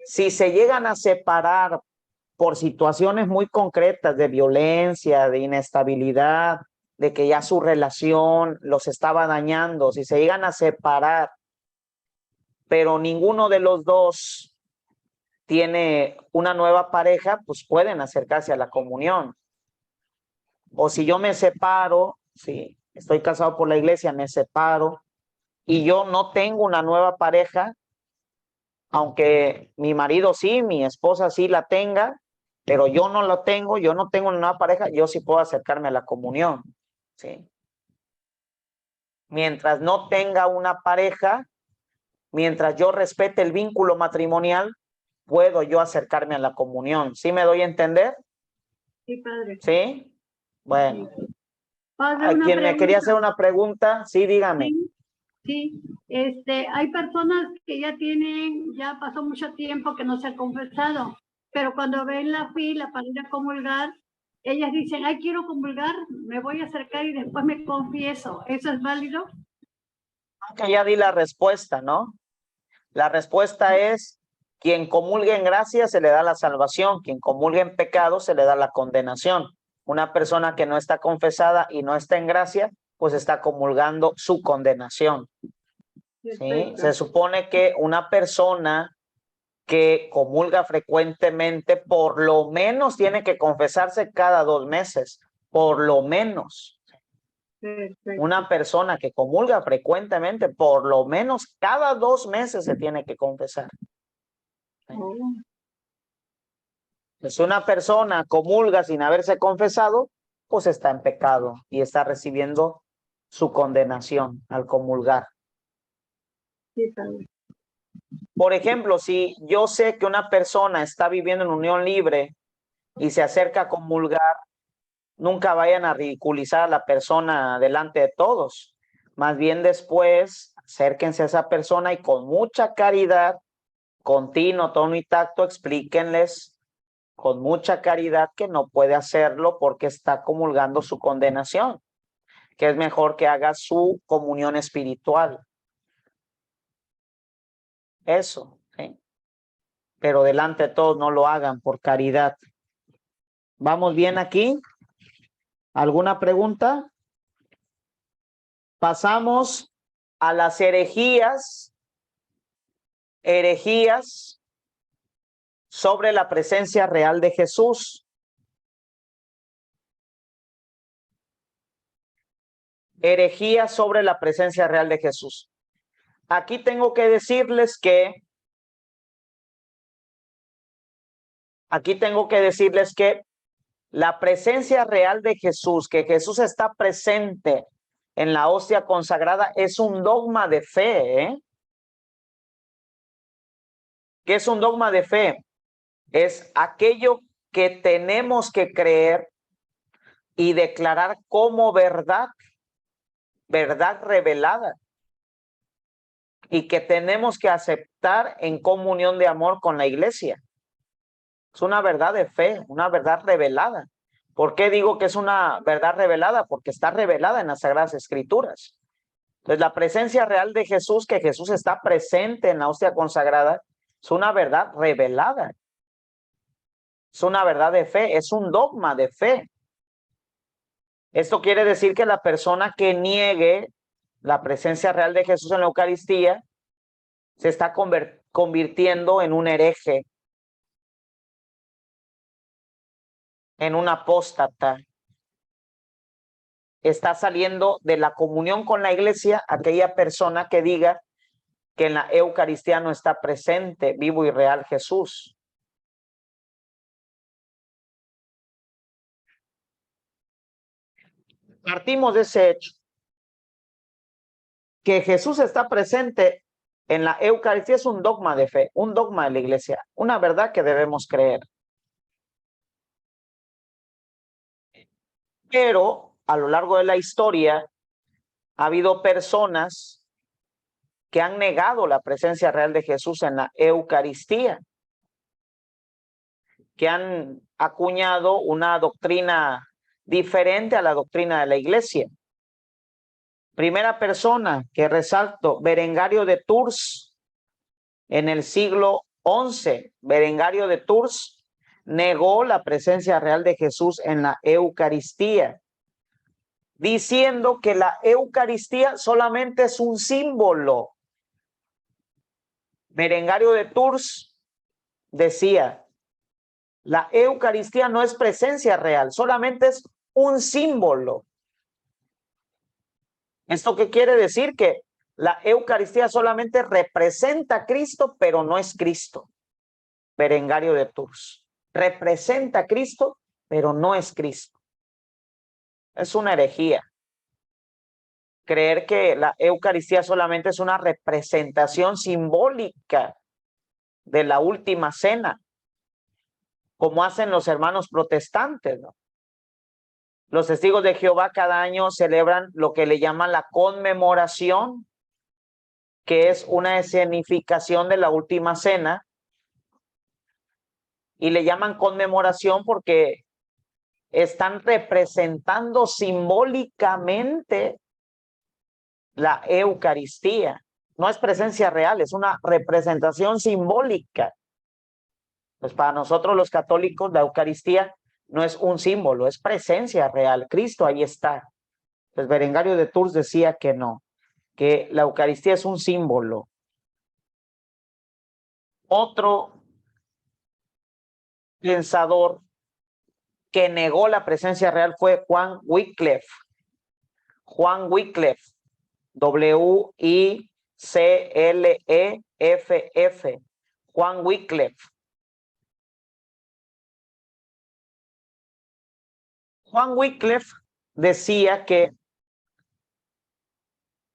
S1: si se llegan a separar por situaciones muy concretas de violencia, de inestabilidad, de que ya su relación los estaba dañando, si se llegan a separar, pero ninguno de los dos tiene una nueva pareja, pues pueden acercarse a la comunión. O si yo me separo, si estoy casado por la iglesia, me separo y yo no tengo una nueva pareja, aunque mi marido sí, mi esposa sí la tenga, pero yo no lo tengo, yo no tengo una nueva pareja, yo sí puedo acercarme a la comunión, ¿sí? Mientras no tenga una pareja, mientras yo respete el vínculo matrimonial, puedo yo acercarme a la comunión. ¿Sí me doy a entender?
S2: Sí, padre.
S1: ¿Sí? Bueno.
S2: Padre,
S1: ¿A quien me quería hacer una pregunta? Sí, dígame.
S2: Sí, hay personas que ya pasó mucho tiempo que no se han confesado, pero cuando ven la fila para ir a comulgar, ellas dicen, ay, quiero comulgar, me voy a acercar y después me confieso. ¿Eso es válido?
S1: Aunque ya di la respuesta, ¿no? La respuesta es, quien comulgue en gracia se le da la salvación, quien comulgue en pecado se le da la condenación. Una persona que no está confesada y no está en gracia, pues está comulgando su condenación. ¿Sí? Se supone que una persona que comulga frecuentemente, por lo menos tiene que confesarse cada 2 meses, por lo menos.
S2: Perfecto.
S1: Una persona que comulga frecuentemente, por lo menos cada 2 meses se tiene que confesar.
S2: Oh,
S1: Si una persona comulga sin haberse confesado, pues está en pecado y está recibiendo su condenación al comulgar.
S2: sí, padre.
S1: Por ejemplo, si yo sé que una persona está viviendo en unión libre y se acerca a comulgar, nunca vayan a ridiculizar a la persona delante de todos. Más bien después, acérquense a esa persona y con mucha caridad, continuo, tono y tacto, explíquenles con mucha caridad que no puede hacerlo porque está comulgando su condenación, que es mejor que haga su comunión espiritual. Eso, ¿sí? Pero delante de todos no lo hagan por caridad. ¿Vamos bien aquí? ¿Alguna pregunta? Pasamos a las herejías sobre la presencia real de Jesús. Herejías sobre la presencia real de Jesús. Aquí tengo que decirles que la presencia real de Jesús, que Jesús está presente en la hostia consagrada, es un dogma de fe, ¿eh? ¿Qué es un dogma de fe? Es aquello que tenemos que creer y declarar como verdad, verdad revelada, y que tenemos que aceptar en comunión de amor con la iglesia. Es una verdad de fe, una verdad revelada. ¿Por qué digo que es una verdad revelada? Porque está revelada en las Sagradas Escrituras. Entonces, la presencia real de Jesús, que Jesús está presente en la hostia consagrada, es una verdad revelada. Es una verdad de fe, es un dogma de fe. Esto quiere decir que la persona que niegue la presencia real de Jesús en la Eucaristía se está convirtiendo en un hereje, en un apóstata. Está saliendo de la comunión con la iglesia aquella persona que diga que en la Eucaristía no está presente, vivo y real Jesús. Partimos de ese hecho, que Jesús está presente en la Eucaristía es un dogma de fe, un dogma de la iglesia, una verdad que debemos creer. Pero a lo largo de la historia ha habido personas que han negado la presencia real de Jesús en la Eucaristía, que han acuñado una doctrina diferente a la doctrina de la iglesia. Primera persona que resalto, Berengario de Tours, en el siglo XI. Berengario de Tours negó la presencia real de Jesús en la Eucaristía, diciendo que la Eucaristía solamente es un símbolo. Berengario de Tours decía, la Eucaristía no es presencia real, solamente es un símbolo. ¿Esto qué quiere decir? Que la Eucaristía solamente representa a Cristo, pero no es Cristo. Berengario de Tours. Representa a Cristo, pero no es Cristo. Es una herejía creer que la Eucaristía solamente es una representación simbólica de la última cena, como hacen los hermanos protestantes, ¿no? Los testigos de Jehová cada año celebran lo que le llaman la conmemoración, que es una escenificación de la última cena, y le llaman conmemoración porque están representando simbólicamente la Eucaristía. No es presencia real, es una representación simbólica. Pues para nosotros los católicos la Eucaristía no es un símbolo, es presencia real. Cristo ahí está. Pues Berengario de Tours decía que no, que la Eucaristía es un símbolo. Otro pensador que negó la presencia real fue Juan Wycliffe. Juan Wycliffe. W-I-C-L-E-F-F. Juan Wycliffe. Juan Wycliffe decía que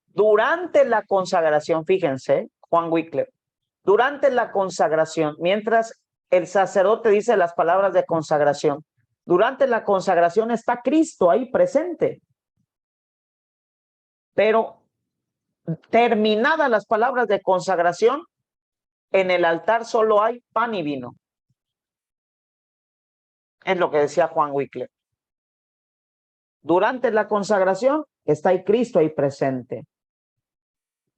S1: durante la consagración, fíjense, Juan Wycliffe, durante la consagración, mientras el sacerdote dice las palabras de consagración, durante la consagración está Cristo ahí presente. Pero terminadas las palabras de consagración, en el altar solo hay pan y vino. Es lo que decía Juan Wycliffe. Durante la consagración está ahí Cristo ahí presente.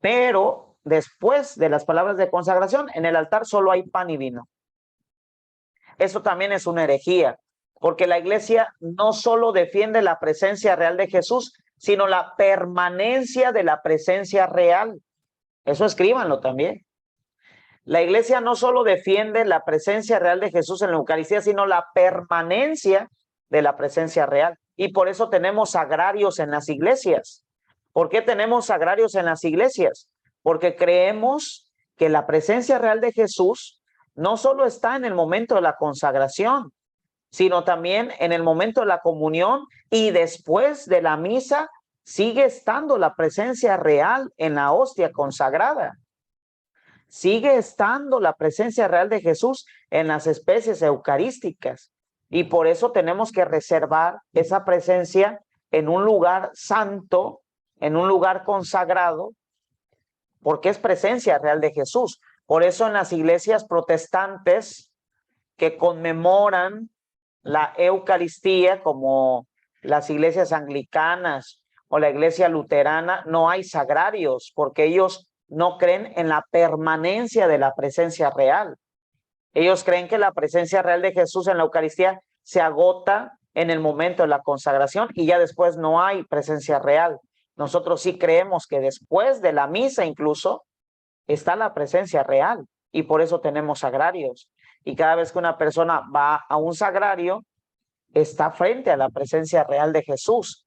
S1: Pero después de las palabras de consagración, en el altar solo hay pan y vino. Eso también es una herejía, porque la iglesia no solo defiende la presencia real de Jesús, sino la permanencia de la presencia real. Eso escríbanlo también. La iglesia no solo defiende la presencia real de Jesús en la Eucaristía, sino la permanencia de la presencia real. Y por eso tenemos sagrarios en las iglesias. ¿Por qué tenemos sagrarios en las iglesias? Porque creemos que la presencia real de Jesús no solo está en el momento de la consagración, sino también en el momento de la comunión, y después de la misa sigue estando la presencia real en la hostia consagrada. Sigue estando la presencia real de Jesús en las especies eucarísticas. Y por eso tenemos que reservar esa presencia en un lugar santo, en un lugar consagrado, porque es presencia real de Jesús. Por eso en las iglesias protestantes que conmemoran la Eucaristía, como las iglesias anglicanas o la iglesia luterana, no hay sagrarios, porque ellos no creen en la permanencia de la presencia real. Ellos creen que la presencia real de Jesús en la Eucaristía se agota en el momento de la consagración y ya después no hay presencia real. Nosotros sí creemos que después de la misa incluso está la presencia real, y por eso tenemos sagrarios. Y cada vez que una persona va a un sagrario, está frente a la presencia real de Jesús,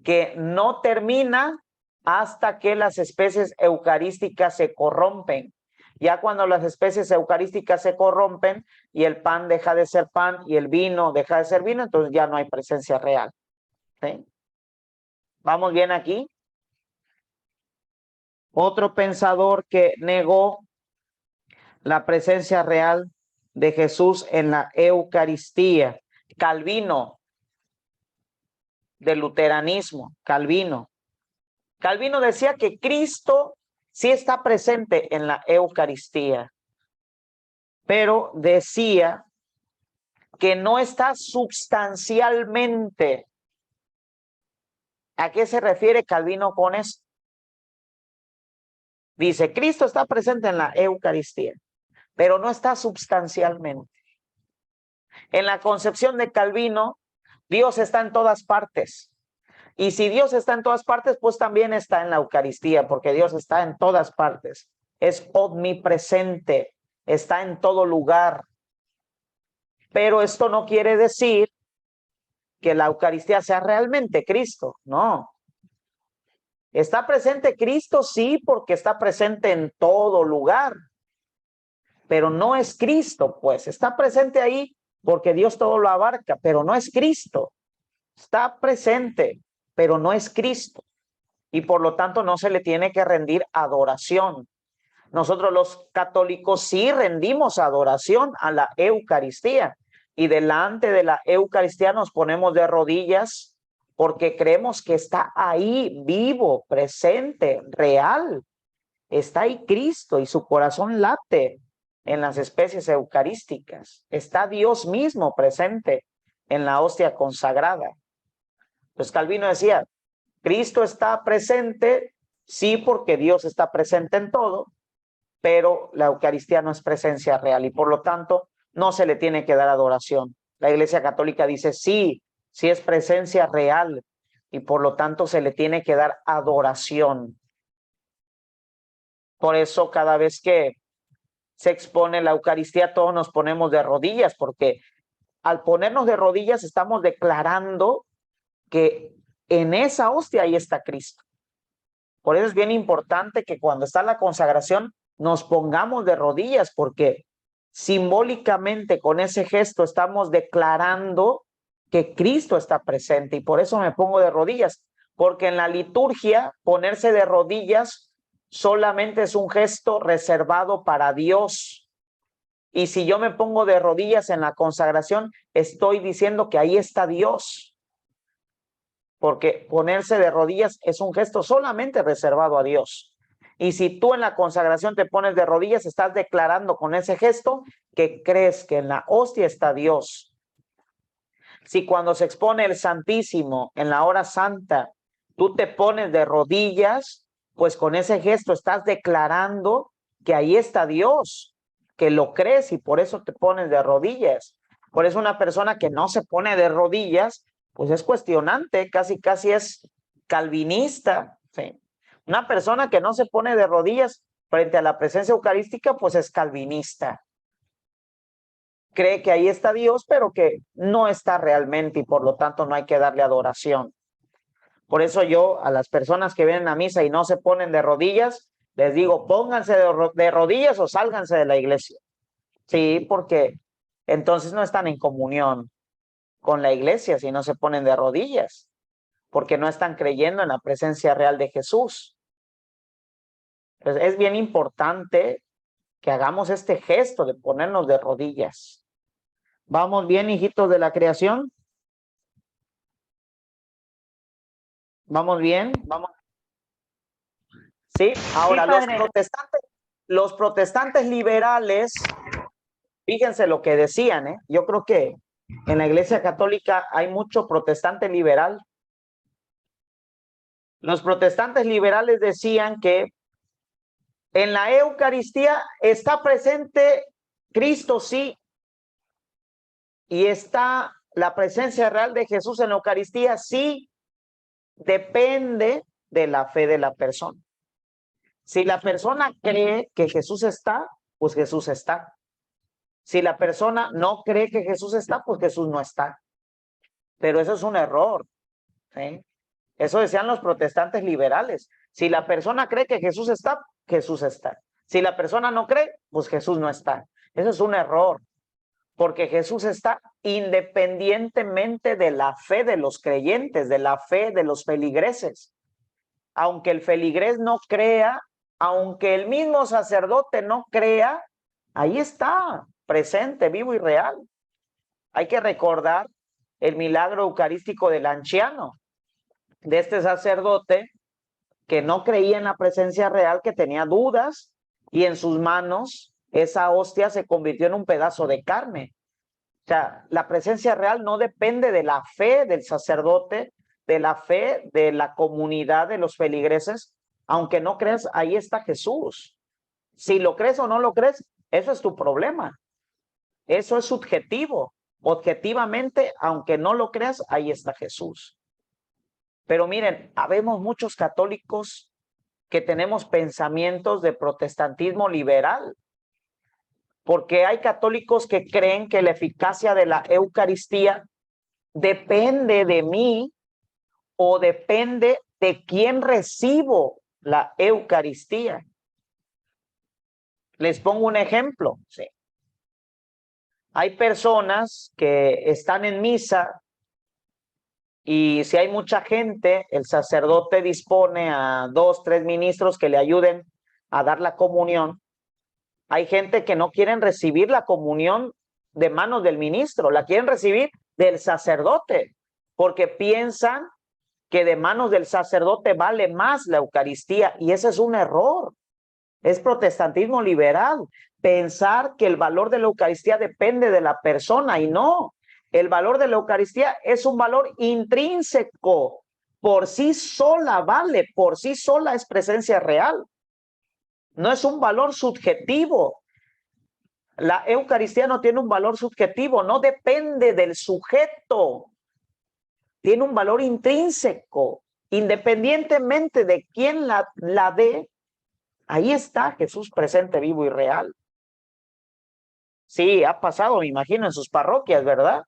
S1: que no termina hasta que las especies eucarísticas se corrompen. Ya cuando las especies eucarísticas se corrompen y el pan deja de ser pan y el vino deja de ser vino, entonces ya no hay presencia real. ¿Sí? ¿Vamos bien aquí? Otro pensador que negó la presencia real de Jesús en la Eucaristía, Calvino, del luteranismo. Calvino decía que Cristo sí está presente en la Eucaristía, pero decía que no está sustancialmente. ¿A qué se refiere Calvino con esto? Dice, Cristo está presente en la Eucaristía, pero no está sustancialmente. En la concepción de Calvino, Dios está en todas partes. Y si Dios está en todas partes, pues también está en la Eucaristía, porque Dios está en todas partes. Es omnipresente, está en todo lugar. Pero esto no quiere decir que la Eucaristía sea realmente Cristo, no. ¿Está presente Cristo? Sí, porque está presente en todo lugar. Pero no es Cristo, pues. Está presente ahí porque Dios todo lo abarca, pero no es Cristo. Está presente, pero no es Cristo. Y por lo tanto no se le tiene que rendir adoración. Nosotros los católicos sí rendimos adoración a la Eucaristía. Y delante de la Eucaristía nos ponemos de rodillas porque creemos que está ahí vivo, presente, real. Está ahí Cristo y su corazón late en las especies eucarísticas. Está Dios mismo presente en la hostia consagrada. Pues Calvino decía, Cristo está presente, sí, porque Dios está presente en todo, pero la Eucaristía no es presencia real y por lo tanto no se le tiene que dar adoración. La Iglesia Católica dice, sí es presencia real y por lo tanto se le tiene que dar adoración. Por eso cada vez que se expone la Eucaristía todos nos ponemos de rodillas, porque al ponernos de rodillas estamos declarando que en esa hostia ahí está Cristo. Por eso es bien importante que cuando está la consagración nos pongamos de rodillas, porque simbólicamente con ese gesto estamos declarando que Cristo está presente, y por eso me pongo de rodillas, porque en la liturgia ponerse de rodillas solamente es un gesto reservado para Dios. Y si yo me pongo de rodillas en la consagración, estoy diciendo que ahí está Dios. Porque ponerse de rodillas es un gesto solamente reservado a Dios. Y si tú en la consagración te pones de rodillas, estás declarando con ese gesto que crees que en la hostia está Dios. Si cuando se expone el Santísimo en la hora santa, tú te pones de rodillas, pues con ese gesto estás declarando que ahí está Dios, que lo crees y por eso te pones de rodillas. Por eso una persona que no se pone de rodillas, pues es cuestionante, casi es calvinista. ¿Sí? Una persona que no se pone de rodillas frente a la presencia eucarística, pues es calvinista. Cree que ahí está Dios, pero que no está realmente y por lo tanto no hay que darle adoración. Por eso yo a las personas que vienen a misa y no se ponen de rodillas, les digo, pónganse de rodillas o sálganse de la iglesia. Sí, porque entonces no están en comunión con la iglesia si no se ponen de rodillas, porque no están creyendo en la presencia real de Jesús. Entonces, es bien importante que hagamos este gesto de ponernos de rodillas. ¿Vamos bien, hijitos de la creación? ¿Vamos bien? ¿Vamos? Sí, ahora los protestantes liberales, fíjense lo que decían, ¿eh? Yo creo que en la Iglesia Católica hay mucho protestante liberal. Los protestantes liberales decían que en la Eucaristía está presente Cristo, sí, y está la presencia real de Jesús en la Eucaristía, sí, depende de la fe de la persona. Si la persona cree que Jesús está, pues Jesús está. Si la persona no cree que Jesús está, pues Jesús no está. Pero eso es un error. ¿Sí? Eso decían los protestantes liberales. Si la persona cree que Jesús está, Jesús está. Si la persona no cree, pues Jesús no está. Eso es un error. Porque Jesús está independientemente de la fe de los creyentes, de la fe de los feligreses. Aunque el feligrés no crea, aunque el mismo sacerdote no crea, ahí está, presente, vivo y real. Hay que recordar el milagro eucarístico del anciano, de este sacerdote que no creía en la presencia real, que tenía dudas, y en sus manos esa hostia se convirtió en un pedazo de carne. O sea, la presencia real no depende de la fe del sacerdote, de la fe de la comunidad de los feligreses. Aunque no creas, ahí está Jesús. Si lo crees o no lo crees, eso es tu problema. Eso es subjetivo. Objetivamente, aunque no lo creas, ahí está Jesús. Pero miren, habemos muchos católicos que tenemos pensamientos de protestantismo liberal, porque hay católicos que creen que la eficacia de la Eucaristía depende de mí o depende de quién recibo la Eucaristía. Les pongo un ejemplo. Sí. Hay personas que están en misa y si hay mucha gente, el sacerdote dispone a 2, 3 ministros que le ayuden a dar la comunión. Hay gente que no quieren recibir la comunión de manos del ministro, la quieren recibir del sacerdote, porque piensan que de manos del sacerdote vale más la Eucaristía, y ese es un error. Es protestantismo liberal, pensar que el valor de la Eucaristía depende de la persona, y no. El valor de la Eucaristía es un valor intrínseco, por sí sola vale, por sí sola es presencia real. No es un valor subjetivo. La Eucaristía no tiene un valor subjetivo, no depende del sujeto. Tiene un valor intrínseco, independientemente de quién la dé. Ahí está Jesús presente, vivo y real. Sí, ha pasado, me imagino, en sus parroquias, ¿verdad?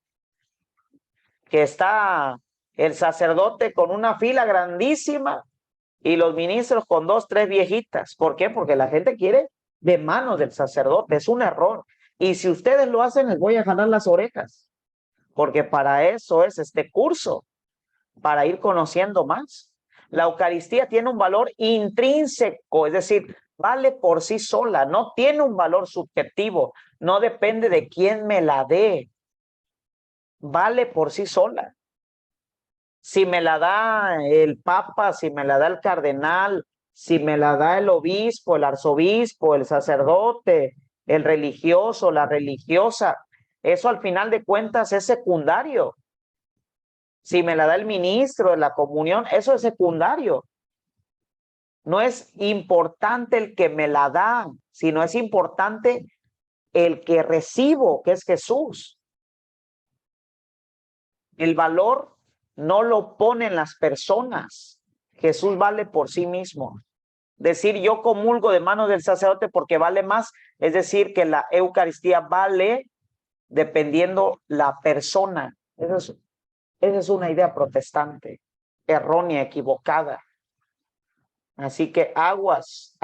S1: Que está El sacerdote con una fila grandísima y los ministros con 2, 3 viejitas. ¿Por qué? Porque la gente quiere de manos del sacerdote. Es un error. Y si ustedes lo hacen, les voy a jalar las orejas. Porque para eso es este curso, para ir conociendo más. La Eucaristía tiene un valor intrínseco, es decir, vale por sí sola, no tiene un valor subjetivo, no depende de quién me la dé, vale por sí sola. Si me la da el Papa, si me la da el cardenal, si me la da el obispo, el arzobispo, el sacerdote, el religioso, la religiosa, eso al final de cuentas es secundario. Si me la da el ministro de la comunión, eso es secundario. No es importante el que me la da, sino es importante el que recibo, que es Jesús. El valor no lo ponen las personas. Jesús vale por sí mismo. Decir yo comulgo de manos del sacerdote porque vale más, es decir, que la Eucaristía vale dependiendo la persona. Esa es una idea protestante, errónea, equivocada. Así que aguas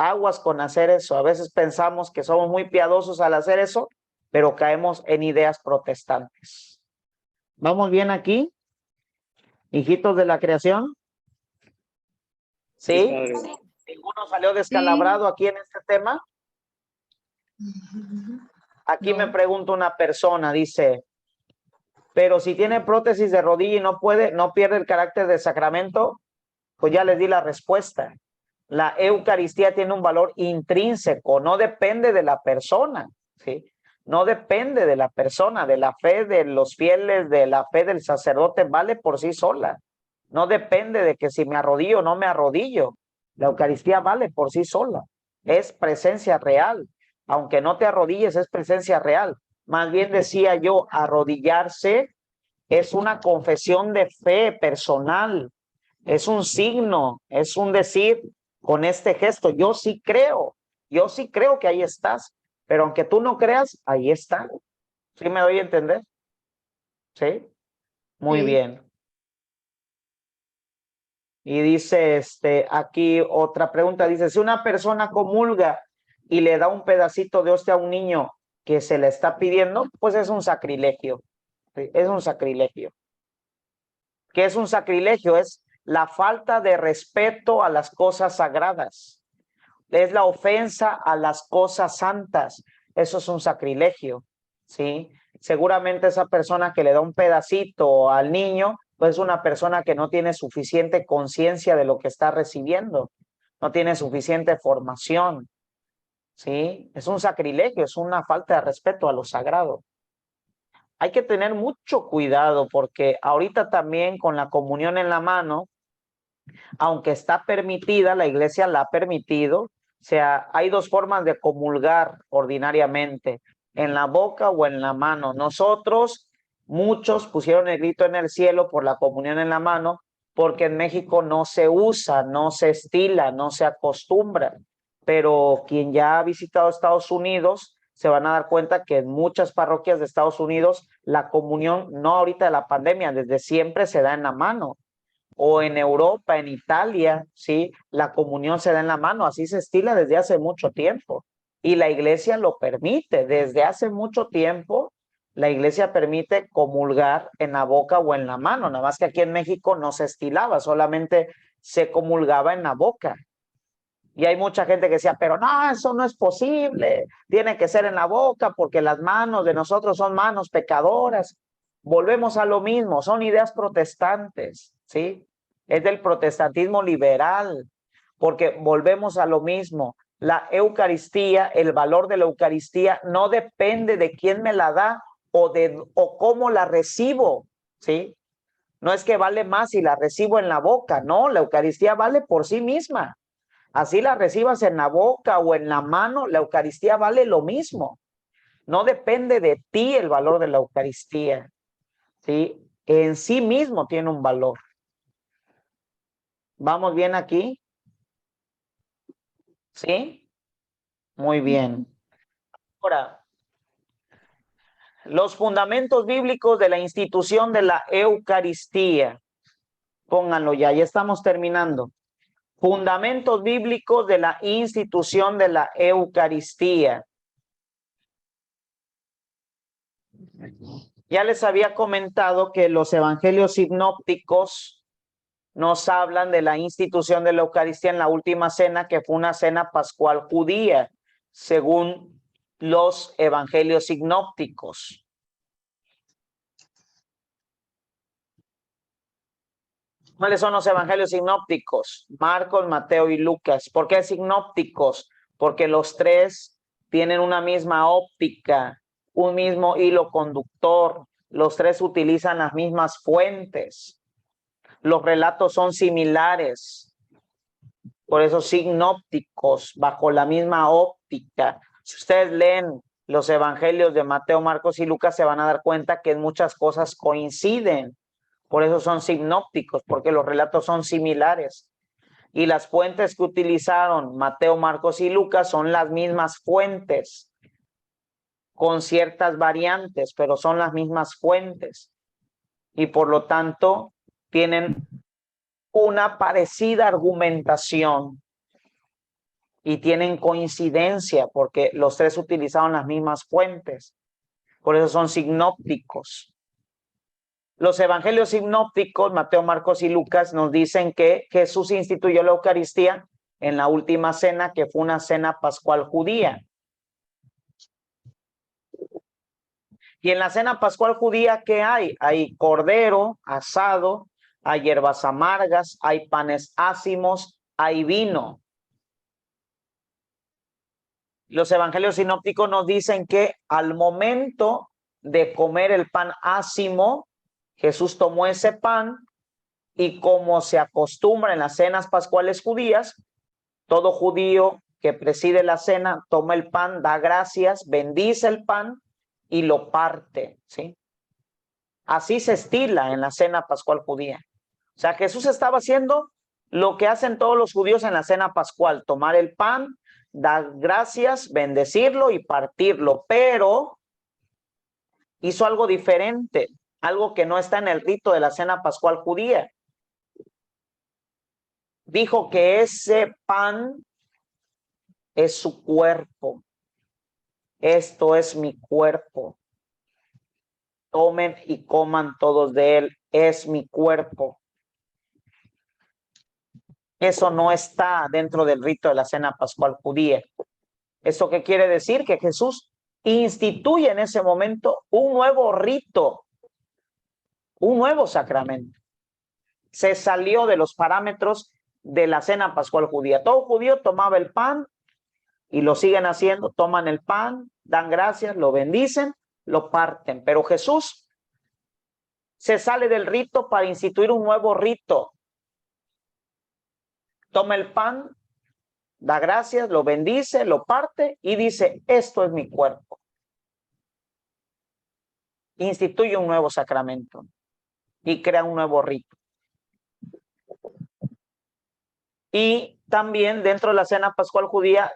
S1: con hacer eso. A veces pensamos que somos muy piadosos al hacer eso, pero caemos en ideas protestantes. ¿Vamos bien aquí? Hijitos de la creación. ¿Sí? ¿Ninguno salió descalabrado aquí en este tema? Aquí me pregunta una persona, dice, pero si tiene prótesis de rodilla y no puede, no pierde el carácter de sacramento, pues ya les di la respuesta. La Eucaristía tiene un valor intrínseco, no depende de la persona, ¿sí? No depende de la persona, de la fe de los fieles, de la fe del sacerdote, vale por sí sola. No depende de que si me arrodillo o no me arrodillo. La Eucaristía vale por sí sola. Es presencia real. Aunque no te arrodilles, es presencia real. Más bien decía yo, arrodillarse es una confesión de fe personal. Es un signo, es un decir con este gesto, yo sí creo que ahí estás, pero aunque tú no creas, ahí está. ¿Sí me doy a entender? ¿Sí? Muy bien. Y dice, aquí otra pregunta, dice, si una persona comulga y le da un pedacito de hostia a un niño que se le está pidiendo, pues es un sacrilegio. ¿Sí? Es un sacrilegio. ¿Qué es un sacrilegio? Es la falta de respeto a las cosas sagradas. Es la ofensa a las cosas santas. Eso es un sacrilegio, ¿sí? Seguramente esa persona que le da un pedacito al niño, pues es una persona que no tiene suficiente conciencia de lo que está recibiendo, no tiene suficiente formación, ¿sí? Es un sacrilegio, es una falta de respeto a lo sagrado. Hay que tener mucho cuidado porque ahorita también con la comunión en la mano, aunque está permitida, la iglesia la ha permitido, o sea, hay dos formas de comulgar ordinariamente, en la boca o en la mano. Nosotros, muchos pusieron el grito en el cielo por la comunión en la mano, porque en México no se usa, no se estila, no se acostumbra. Pero quien ya ha visitado Estados Unidos, se van a dar cuenta que en muchas parroquias de Estados Unidos, la comunión, no ahorita de la pandemia, desde siempre se da en la mano. O en Europa, en Italia, ¿sí? La comunión se da en la mano, así se estila desde hace mucho tiempo. Y la iglesia lo permite, desde hace mucho tiempo, la iglesia permite comulgar en la boca o en la mano, nada más que aquí en México no se estilaba, solamente se comulgaba en la boca. Y hay mucha gente que decía, pero no, eso no es posible, tiene que ser en la boca porque las manos de nosotros son manos pecadoras. Volvemos a lo mismo, son ideas protestantes, ¿sí? Es del protestantismo liberal, porque volvemos a lo mismo. La Eucaristía, el valor de la Eucaristía no depende de quién me la da o cómo la recibo, ¿sí? No es que vale más si la recibo en la boca, no, la Eucaristía vale por sí misma. Así la recibas en la boca o en la mano, la Eucaristía vale lo mismo. No depende de ti el valor de la Eucaristía, ¿sí? En sí mismo tiene un valor. ¿Vamos bien aquí? ¿Sí? Muy bien. Ahora, los fundamentos bíblicos de la institución de la Eucaristía. Pónganlo ya estamos terminando. Fundamentos bíblicos de la institución de la Eucaristía. Ya les había comentado que los evangelios sinópticos nos hablan de la institución de la Eucaristía en la última cena, que fue una cena pascual judía, según los evangelios sinópticos. ¿Cuáles son los evangelios sinópticos? Marcos, Mateo y Lucas. ¿Por qué sinópticos? Porque los tres tienen una misma óptica, un mismo hilo conductor. Los tres utilizan las mismas fuentes. Los relatos son similares. Por eso sinópticos, bajo la misma óptica. Si ustedes leen los evangelios de Mateo, Marcos y Lucas, se van a dar cuenta que en muchas cosas coinciden. Por eso son sinópticos, porque los relatos son similares. Y las fuentes que utilizaron Mateo, Marcos y Lucas son las mismas fuentes, con ciertas variantes, pero son las mismas fuentes. Y por lo tanto, tienen una parecida argumentación y tienen coincidencia, porque los tres utilizaron las mismas fuentes. Por eso son sinópticos. Los evangelios sinópticos, Mateo, Marcos y Lucas, nos dicen que Jesús instituyó la Eucaristía en la última cena, que fue una cena pascual judía. Y en la cena pascual judía, ¿qué hay? Hay cordero asado, hay hierbas amargas, hay panes ácimos, hay vino. Los evangelios sinópticos nos dicen que al momento de comer el pan ácimo, Jesús tomó ese pan y, como se acostumbra en las cenas pascuales judías, todo judío que preside la cena toma el pan, da gracias, bendice el pan y lo parte, ¿sí? Así se estila en la cena pascual judía. O sea, Jesús estaba haciendo lo que hacen todos los judíos en la cena pascual: tomar el pan, dar gracias, bendecirlo y partirlo, pero hizo algo diferente, algo que no está en el rito de la cena pascual judía. Dijo que ese pan es su cuerpo. Esto es mi cuerpo. Tomen y coman todos de él. Es mi cuerpo. Eso no está dentro del rito de la cena pascual judía. ¿Eso qué quiere decir? Que Jesús instituye en ese momento un nuevo rito, un nuevo sacramento. Se salió de los parámetros de la cena pascual judía. Todo judío tomaba el pan, y lo siguen haciendo, toman el pan, dan gracias, lo bendicen, lo parten. Pero Jesús se sale del rito para instituir un nuevo rito. Toma el pan, da gracias, lo bendice, lo parte y dice: esto es mi cuerpo. Instituye un nuevo sacramento y crea un nuevo rito. Y también dentro de la cena pascual judía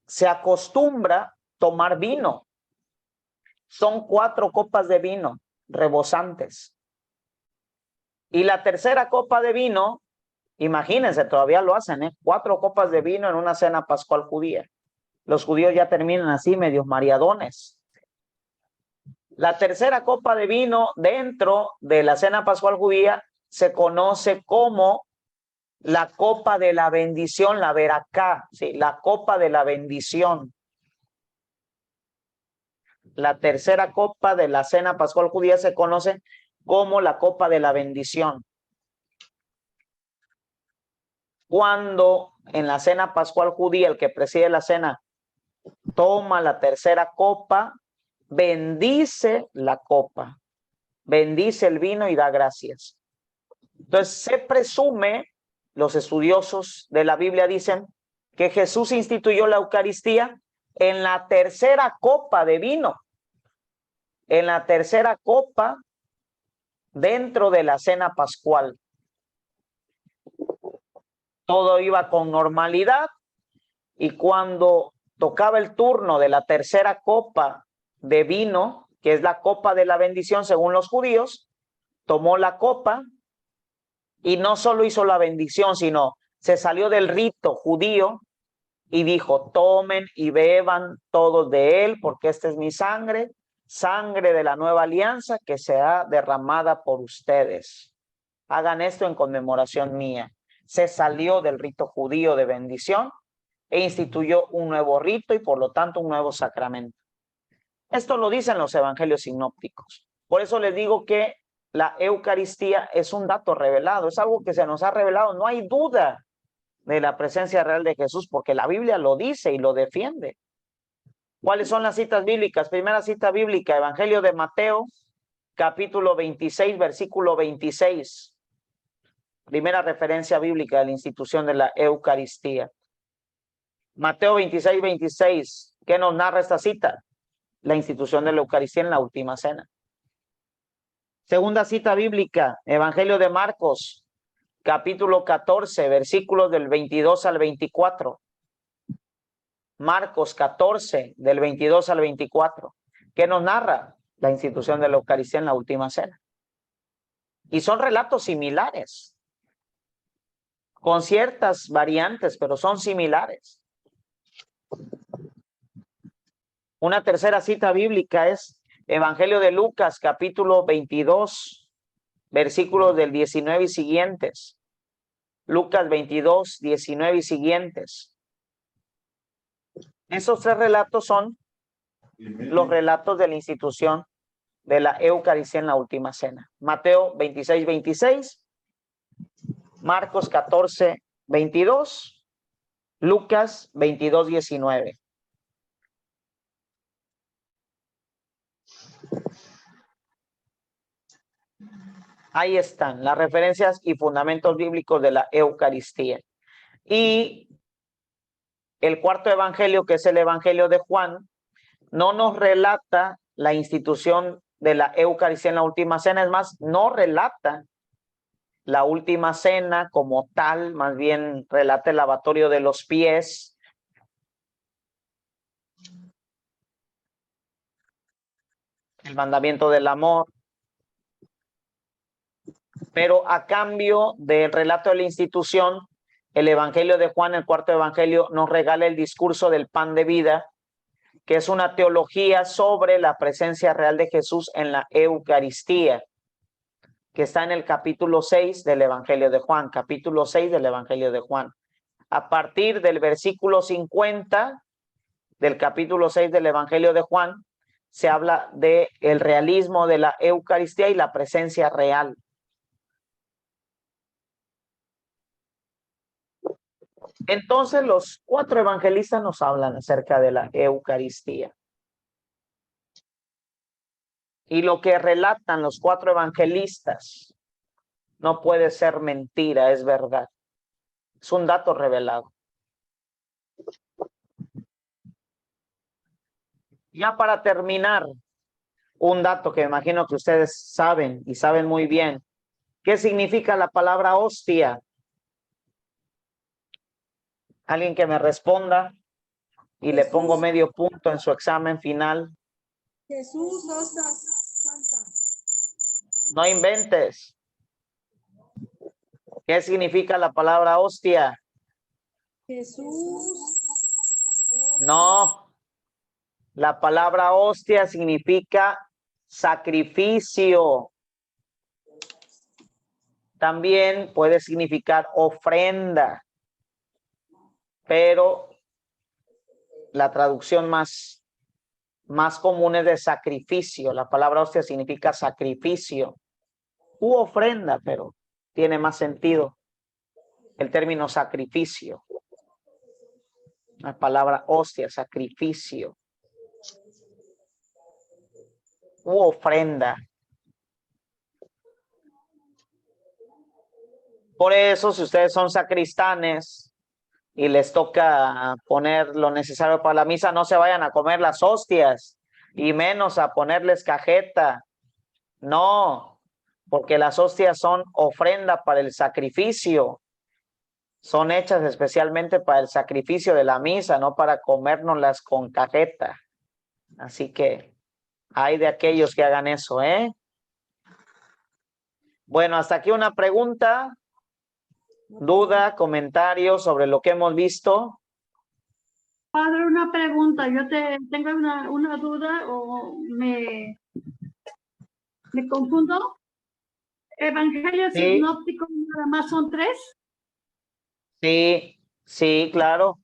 S1: se acostumbra tomar vino. Son 4 copas de vino rebosantes. Y la tercera copa de vino, imagínense, todavía lo hacen, 4 copas de vino en una cena pascual judía. Los judíos ya terminan así, medios mareadones. La tercera copa de vino dentro de la cena pascual judía se conoce como la copa de la bendición, la veracá, ¿sí? La copa de la bendición. La tercera copa de la cena pascual judía se conoce como la copa de la bendición. Cuando en la cena pascual judía el que preside la cena toma la tercera copa, bendice la copa, bendice el vino y da gracias. Entonces se presume, los estudiosos de la Biblia dicen, que Jesús instituyó la Eucaristía en la tercera copa de vino, en la tercera copa dentro de la cena pascual. Todo iba con normalidad y cuando tocaba el turno de la tercera copa de vino, que es la copa de la bendición según los judíos, tomó la copa, Y no solo hizo la bendición, sino se salió del rito judío y dijo, tomen y beban todos de él, porque esta es mi sangre, sangre de la nueva alianza que será derramada por ustedes. Hagan esto en conmemoración mía. Se salió del rito judío de bendición e instituyó un nuevo rito y por lo tanto un nuevo sacramento. Esto lo dicen los evangelios sinópticos. Por eso les digo que la Eucaristía es un dato revelado, es algo que se nos ha revelado. No hay duda de la presencia real de Jesús porque la Biblia lo dice y lo defiende. ¿Cuáles son las citas bíblicas? Primera cita bíblica, Evangelio de Mateo, capítulo 26, versículo 26. Primera referencia bíblica de la institución de la Eucaristía. Mateo 26, 26. ¿Qué nos narra esta cita? La institución de la Eucaristía en la última cena. Segunda cita bíblica, Evangelio de Marcos, capítulo 14, versículos del 22 al 24. Marcos 14, del 22 al 24. ¿Qué nos narra? La institución de la Eucaristía en la última cena. Y son relatos similares, con ciertas variantes, pero son similares. Una tercera cita bíblica es Evangelio de Lucas, capítulo 22, versículos del 19 y siguientes. Lucas 22, 19 y siguientes. Esos tres relatos son los relatos de la institución de la Eucaristía en la última cena. Mateo 26, 26, Marcos 14, 22, Lucas 22, 19. Ahí están las referencias y fundamentos bíblicos de la Eucaristía. Y el cuarto evangelio, que es el Evangelio de Juan, no nos relata la institución de la Eucaristía en la última cena. Es más, no relata la última cena como tal, más bien relata el lavatorio de los pies. El mandamiento del amor. Pero a cambio del relato de la institución, el Evangelio de Juan, el cuarto evangelio, nos regala el discurso del pan de vida, que es una teología sobre la presencia real de Jesús en la Eucaristía, que está en el capítulo 6 del Evangelio de Juan, capítulo 6 del Evangelio de Juan. A partir del versículo 50 del capítulo 6 del Evangelio de Juan, se habla de el realismo de la Eucaristía y la presencia real. Entonces los cuatro evangelistas nos hablan acerca de la Eucaristía. Y lo que relatan los cuatro evangelistas no puede ser mentira, es verdad. Es un dato revelado. Ya para terminar, un dato que imagino que ustedes saben y saben muy bien. ¿Qué significa la palabra hostia? Alguien que me responda y le pongo medio punto en su examen final.
S5: Jesús, hostia santa.
S1: No inventes. ¿Qué significa la palabra hostia?
S5: Jesús.
S1: No. La palabra hostia significa sacrificio. También puede significar ofrenda. Pero la traducción más común es de sacrificio. La palabra hostia significa sacrificio u ofrenda, pero tiene más sentido el término sacrificio. La palabra hostia, sacrificio u ofrenda. Por eso, si ustedes son sacristanes y les toca poner lo necesario para la misa, no se vayan a comer las hostias y menos a ponerles cajeta. No, porque las hostias son ofrenda para el sacrificio. Son hechas especialmente para el sacrificio de la misa, no para comérnoslas con cajeta. Así que hay de aquellos que hagan eso, ¿eh? Bueno, hasta aquí una pregunta. ¿Duda, comentario sobre lo que hemos visto?
S2: Padre, una pregunta. Yo tengo una duda o me confundo. ¿Evangelios
S1: Sí,
S2: sinópticos nada más son 3?
S1: sí, claro.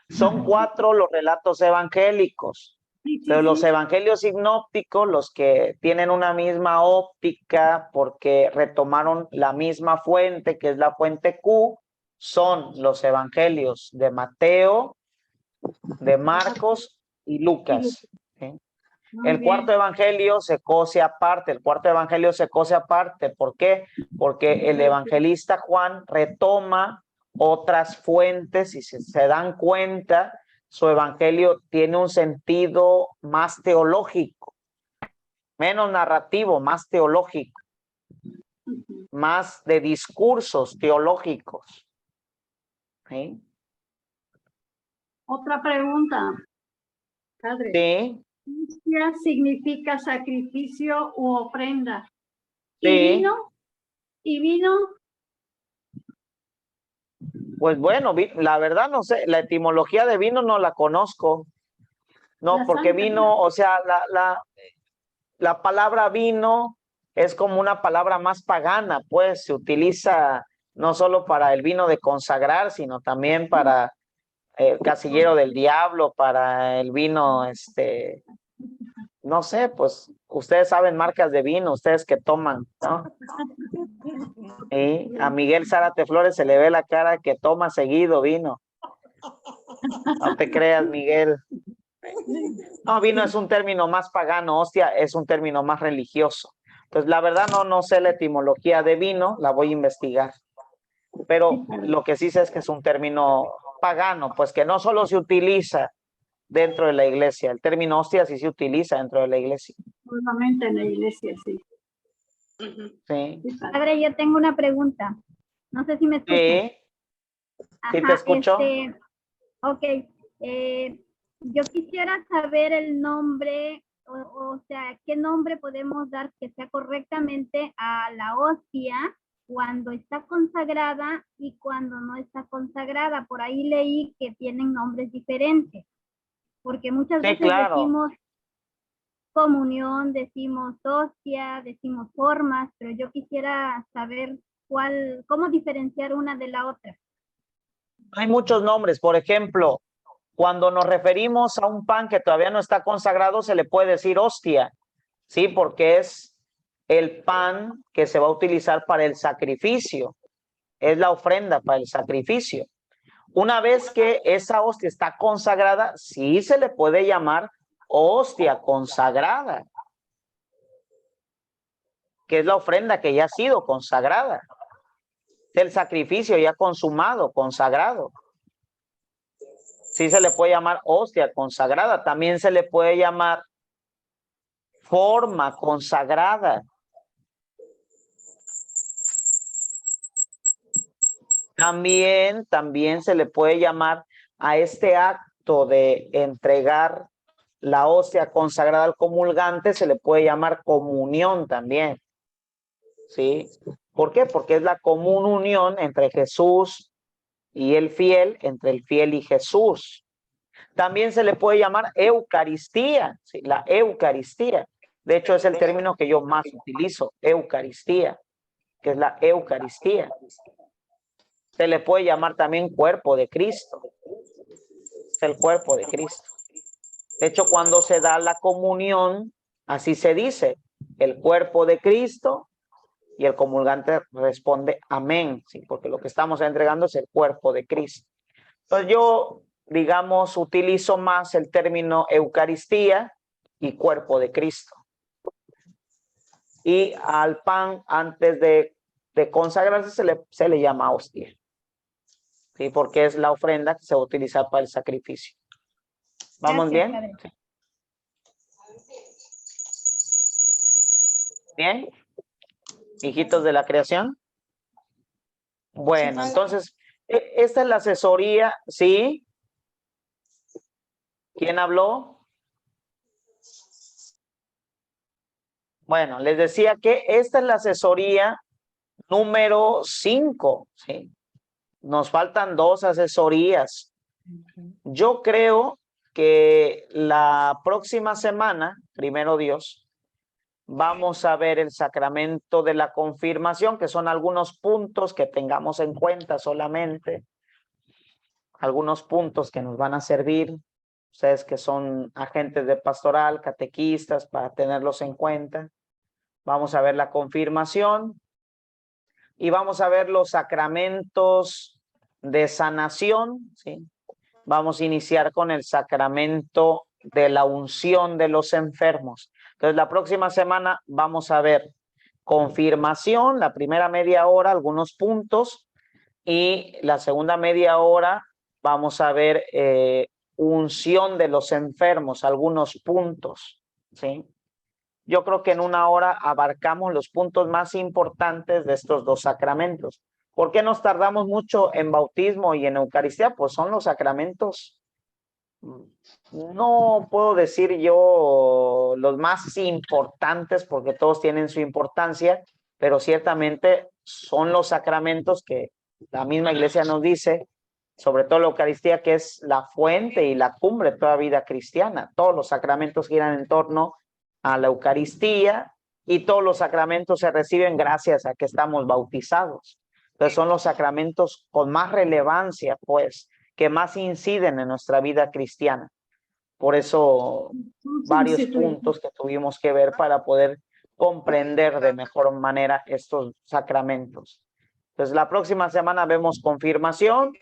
S1: Son 4 los relatos evangélicos.
S2: Sí,
S1: Pero
S2: sí,
S1: los
S2: sí.
S1: evangelios sinópticos, los que tienen una misma óptica porque retomaron la misma fuente, que es la fuente Q, son los evangelios de Mateo, de Marcos y Lucas. ¿Sí?
S2: Muy
S1: El
S2: bien.
S1: cuarto evangelio se cose aparte. El cuarto evangelio se cose aparte. ¿Por qué? Porque el evangelista Juan retoma otras fuentes y si se dan cuenta, su evangelio tiene un sentido más teológico, menos narrativo, más teológico, más de discursos teológicos. ¿Sí?
S2: Otra pregunta, padre.
S1: Sí,
S2: Hostia significa sacrificio u ofrenda. ¿Y
S1: sí.
S2: vino? ¿Y vino?
S1: Pues bueno, la verdad no sé, la etimología de vino no la conozco. No,
S2: La
S1: porque
S2: sangre,
S1: vino, o sea, la palabra vino es como una palabra más pagana, pues se utiliza no solo para el vino de consagrar, sino también para el casillero del diablo, para el vino, no sé, pues ustedes saben marcas de vino, ustedes que toman, ¿no? Y a Miguel Zárate Flores se le ve la cara que toma seguido vino. No te creas, Miguel. No, vino es un término más pagano, hostia es un término más religioso. Entonces, la verdad no sé la etimología de vino, la voy a investigar. Pero lo que sí sé es que es un término pagano, pues que no solo se utiliza dentro de la iglesia, el término hostia sí se utiliza dentro de la iglesia.
S2: solamente en la iglesia, sí.
S1: Sí,
S2: Sí, padre.
S3: Padre, yo tengo una pregunta. No sé si me escuchan.
S1: sí, sí te
S3: Ajá,
S1: escucho.
S3: ok. Yo quisiera saber el nombre, o sea, qué nombre podemos dar que sea correctamente a la hostia cuando está consagrada y cuando no está consagrada. Por ahí leí que tienen nombres diferentes, porque muchas
S1: Sí,
S3: veces
S1: claro.
S3: decimos comunión, decimos hostia, decimos formas, pero yo quisiera saber cómo diferenciar una de la otra.
S1: Hay muchos nombres, por ejemplo, cuando nos referimos a un pan que todavía no está consagrado, se le puede decir hostia, ¿sí? Porque es el pan que se va a utilizar para el sacrificio, es la ofrenda para el sacrificio. Una vez que esa hostia está consagrada, sí se le puede llamar hostia consagrada, que es la ofrenda que ya ha sido consagrada, el sacrificio ya consumado, consagrado. Sí se le puede llamar hostia consagrada, también se le puede llamar forma consagrada. También se le puede llamar a este acto de entregar la hostia consagrada al comulgante, se le puede llamar comunión también. ¿Sí? ¿Por qué? Porque es la común unión entre Jesús y el fiel, entre el fiel y Jesús. También se le puede llamar Eucaristía, ¿sí? La Eucaristía. De hecho, es el término que yo más utilizo, Eucaristía, que es la Eucaristía. Se le puede llamar también cuerpo de Cristo. Es el cuerpo de Cristo. De hecho, cuando se da la comunión, así se dice, el cuerpo de Cristo, y el comulgante responde amén, ¿sí? Porque lo que estamos entregando es el cuerpo de Cristo. Entonces yo, digamos, utilizo más el término Eucaristía y cuerpo de Cristo. Y al pan, antes de consagrarse, se le llama hostia. ¿Sí? Porque es la ofrenda que se va a utilizar para el sacrificio. ¿Vamos
S3: Gracias,
S1: bien?
S3: padre.
S1: ¿Bien? Hijitos de la creación. Bueno, entonces, esta es la asesoría, ¿sí? ¿Quién habló? Bueno, les decía que esta es la asesoría número 5, ¿sí? nos faltan 2 asesorías. Yo creo que la próxima semana, primero Dios, vamos a ver el sacramento de la confirmación, que son algunos puntos que tengamos en cuenta solamente. Algunos puntos que nos van a servir. Ustedes que son agentes de pastoral, catequistas, para tenerlos en cuenta. Vamos a ver la confirmación. Y vamos a ver los sacramentos de sanación, ¿sí? Vamos a iniciar con el sacramento de la unción de los enfermos. Entonces, la próxima semana vamos a ver confirmación, la primera media hora, algunos puntos, y la segunda media hora vamos a ver unción de los enfermos, algunos puntos, ¿sí? Yo creo que en una hora abarcamos los puntos más importantes de estos 2 sacramentos. ¿Por qué nos tardamos mucho en bautismo y en Eucaristía? Pues son los sacramentos, no puedo decir yo los más importantes, porque todos tienen su importancia, pero ciertamente son los sacramentos que la misma Iglesia nos dice, sobre todo la Eucaristía, que es la fuente y la cumbre de toda vida cristiana. Todos los sacramentos giran en torno a la Eucaristía y todos los sacramentos se reciben gracias a que estamos bautizados. Entonces son los sacramentos con más relevancia, pues, que más inciden en nuestra vida cristiana. Por eso varios puntos que tuvimos que ver para poder comprender de mejor manera estos sacramentos. Entonces la próxima semana vemos confirmación,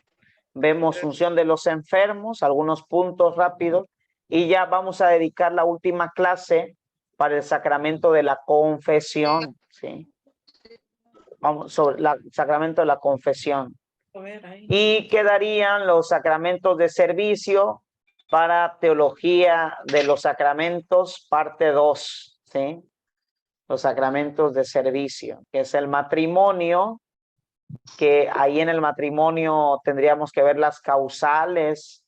S1: vemos unción de los enfermos, algunos puntos rápidos, y ya vamos a dedicar la última clase para el sacramento de la confesión, ¿sí? Vamos sobre el sacramento de la confesión. Y quedarían los sacramentos de servicio para teología de los sacramentos, parte 2, ¿sí? Los sacramentos de servicio, que es el matrimonio, que ahí en el matrimonio tendríamos que ver las causales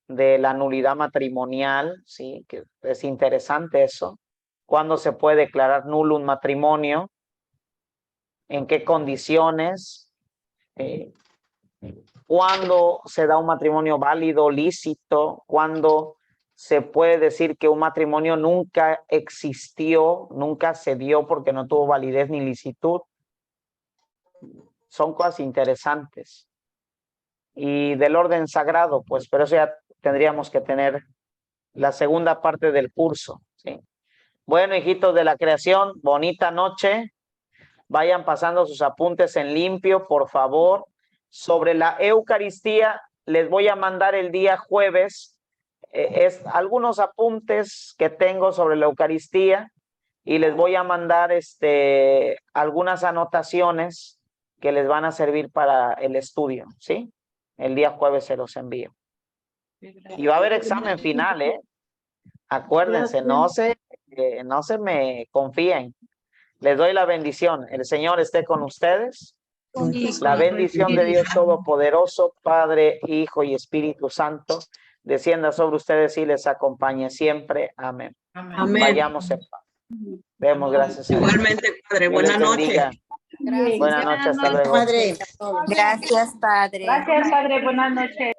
S1: de la nulidad matrimonial, ¿sí? Que es interesante eso. ¿Cuándo se puede declarar nulo un matrimonio? ¿En qué condiciones? ¿Cuándo se da un matrimonio válido, lícito? ¿Cuándo se puede decir que un matrimonio nunca existió, nunca se dio porque no tuvo validez ni licitud? Son cosas interesantes. Y del orden sagrado, pues, pero eso ya tendríamos que tener la segunda parte del curso, ¿sí? Bueno, hijitos de la creación, bonita noche. Vayan pasando sus apuntes en limpio, por favor. Sobre la Eucaristía, les voy a mandar el día jueves algunos apuntes que tengo sobre la Eucaristía, y les voy a mandar algunas anotaciones que les van a servir para el estudio, ¿sí? El día jueves se los envío. Y va a haber examen final, ¿eh? Acuérdense, no se me confíen. Les doy la bendición. El Señor esté con ustedes. La bendición de Dios Todopoderoso, Padre, Hijo y Espíritu Santo, descienda sobre ustedes y les acompañe siempre. Amén.
S6: Amén.
S1: Vayamos en paz. Demos gracias a Dios.
S6: Igualmente, Padre. Buenas noches.
S1: Buenas noches. Hasta luego.
S7: Gracias, Padre.
S8: Gracias, Padre. Buenas noches.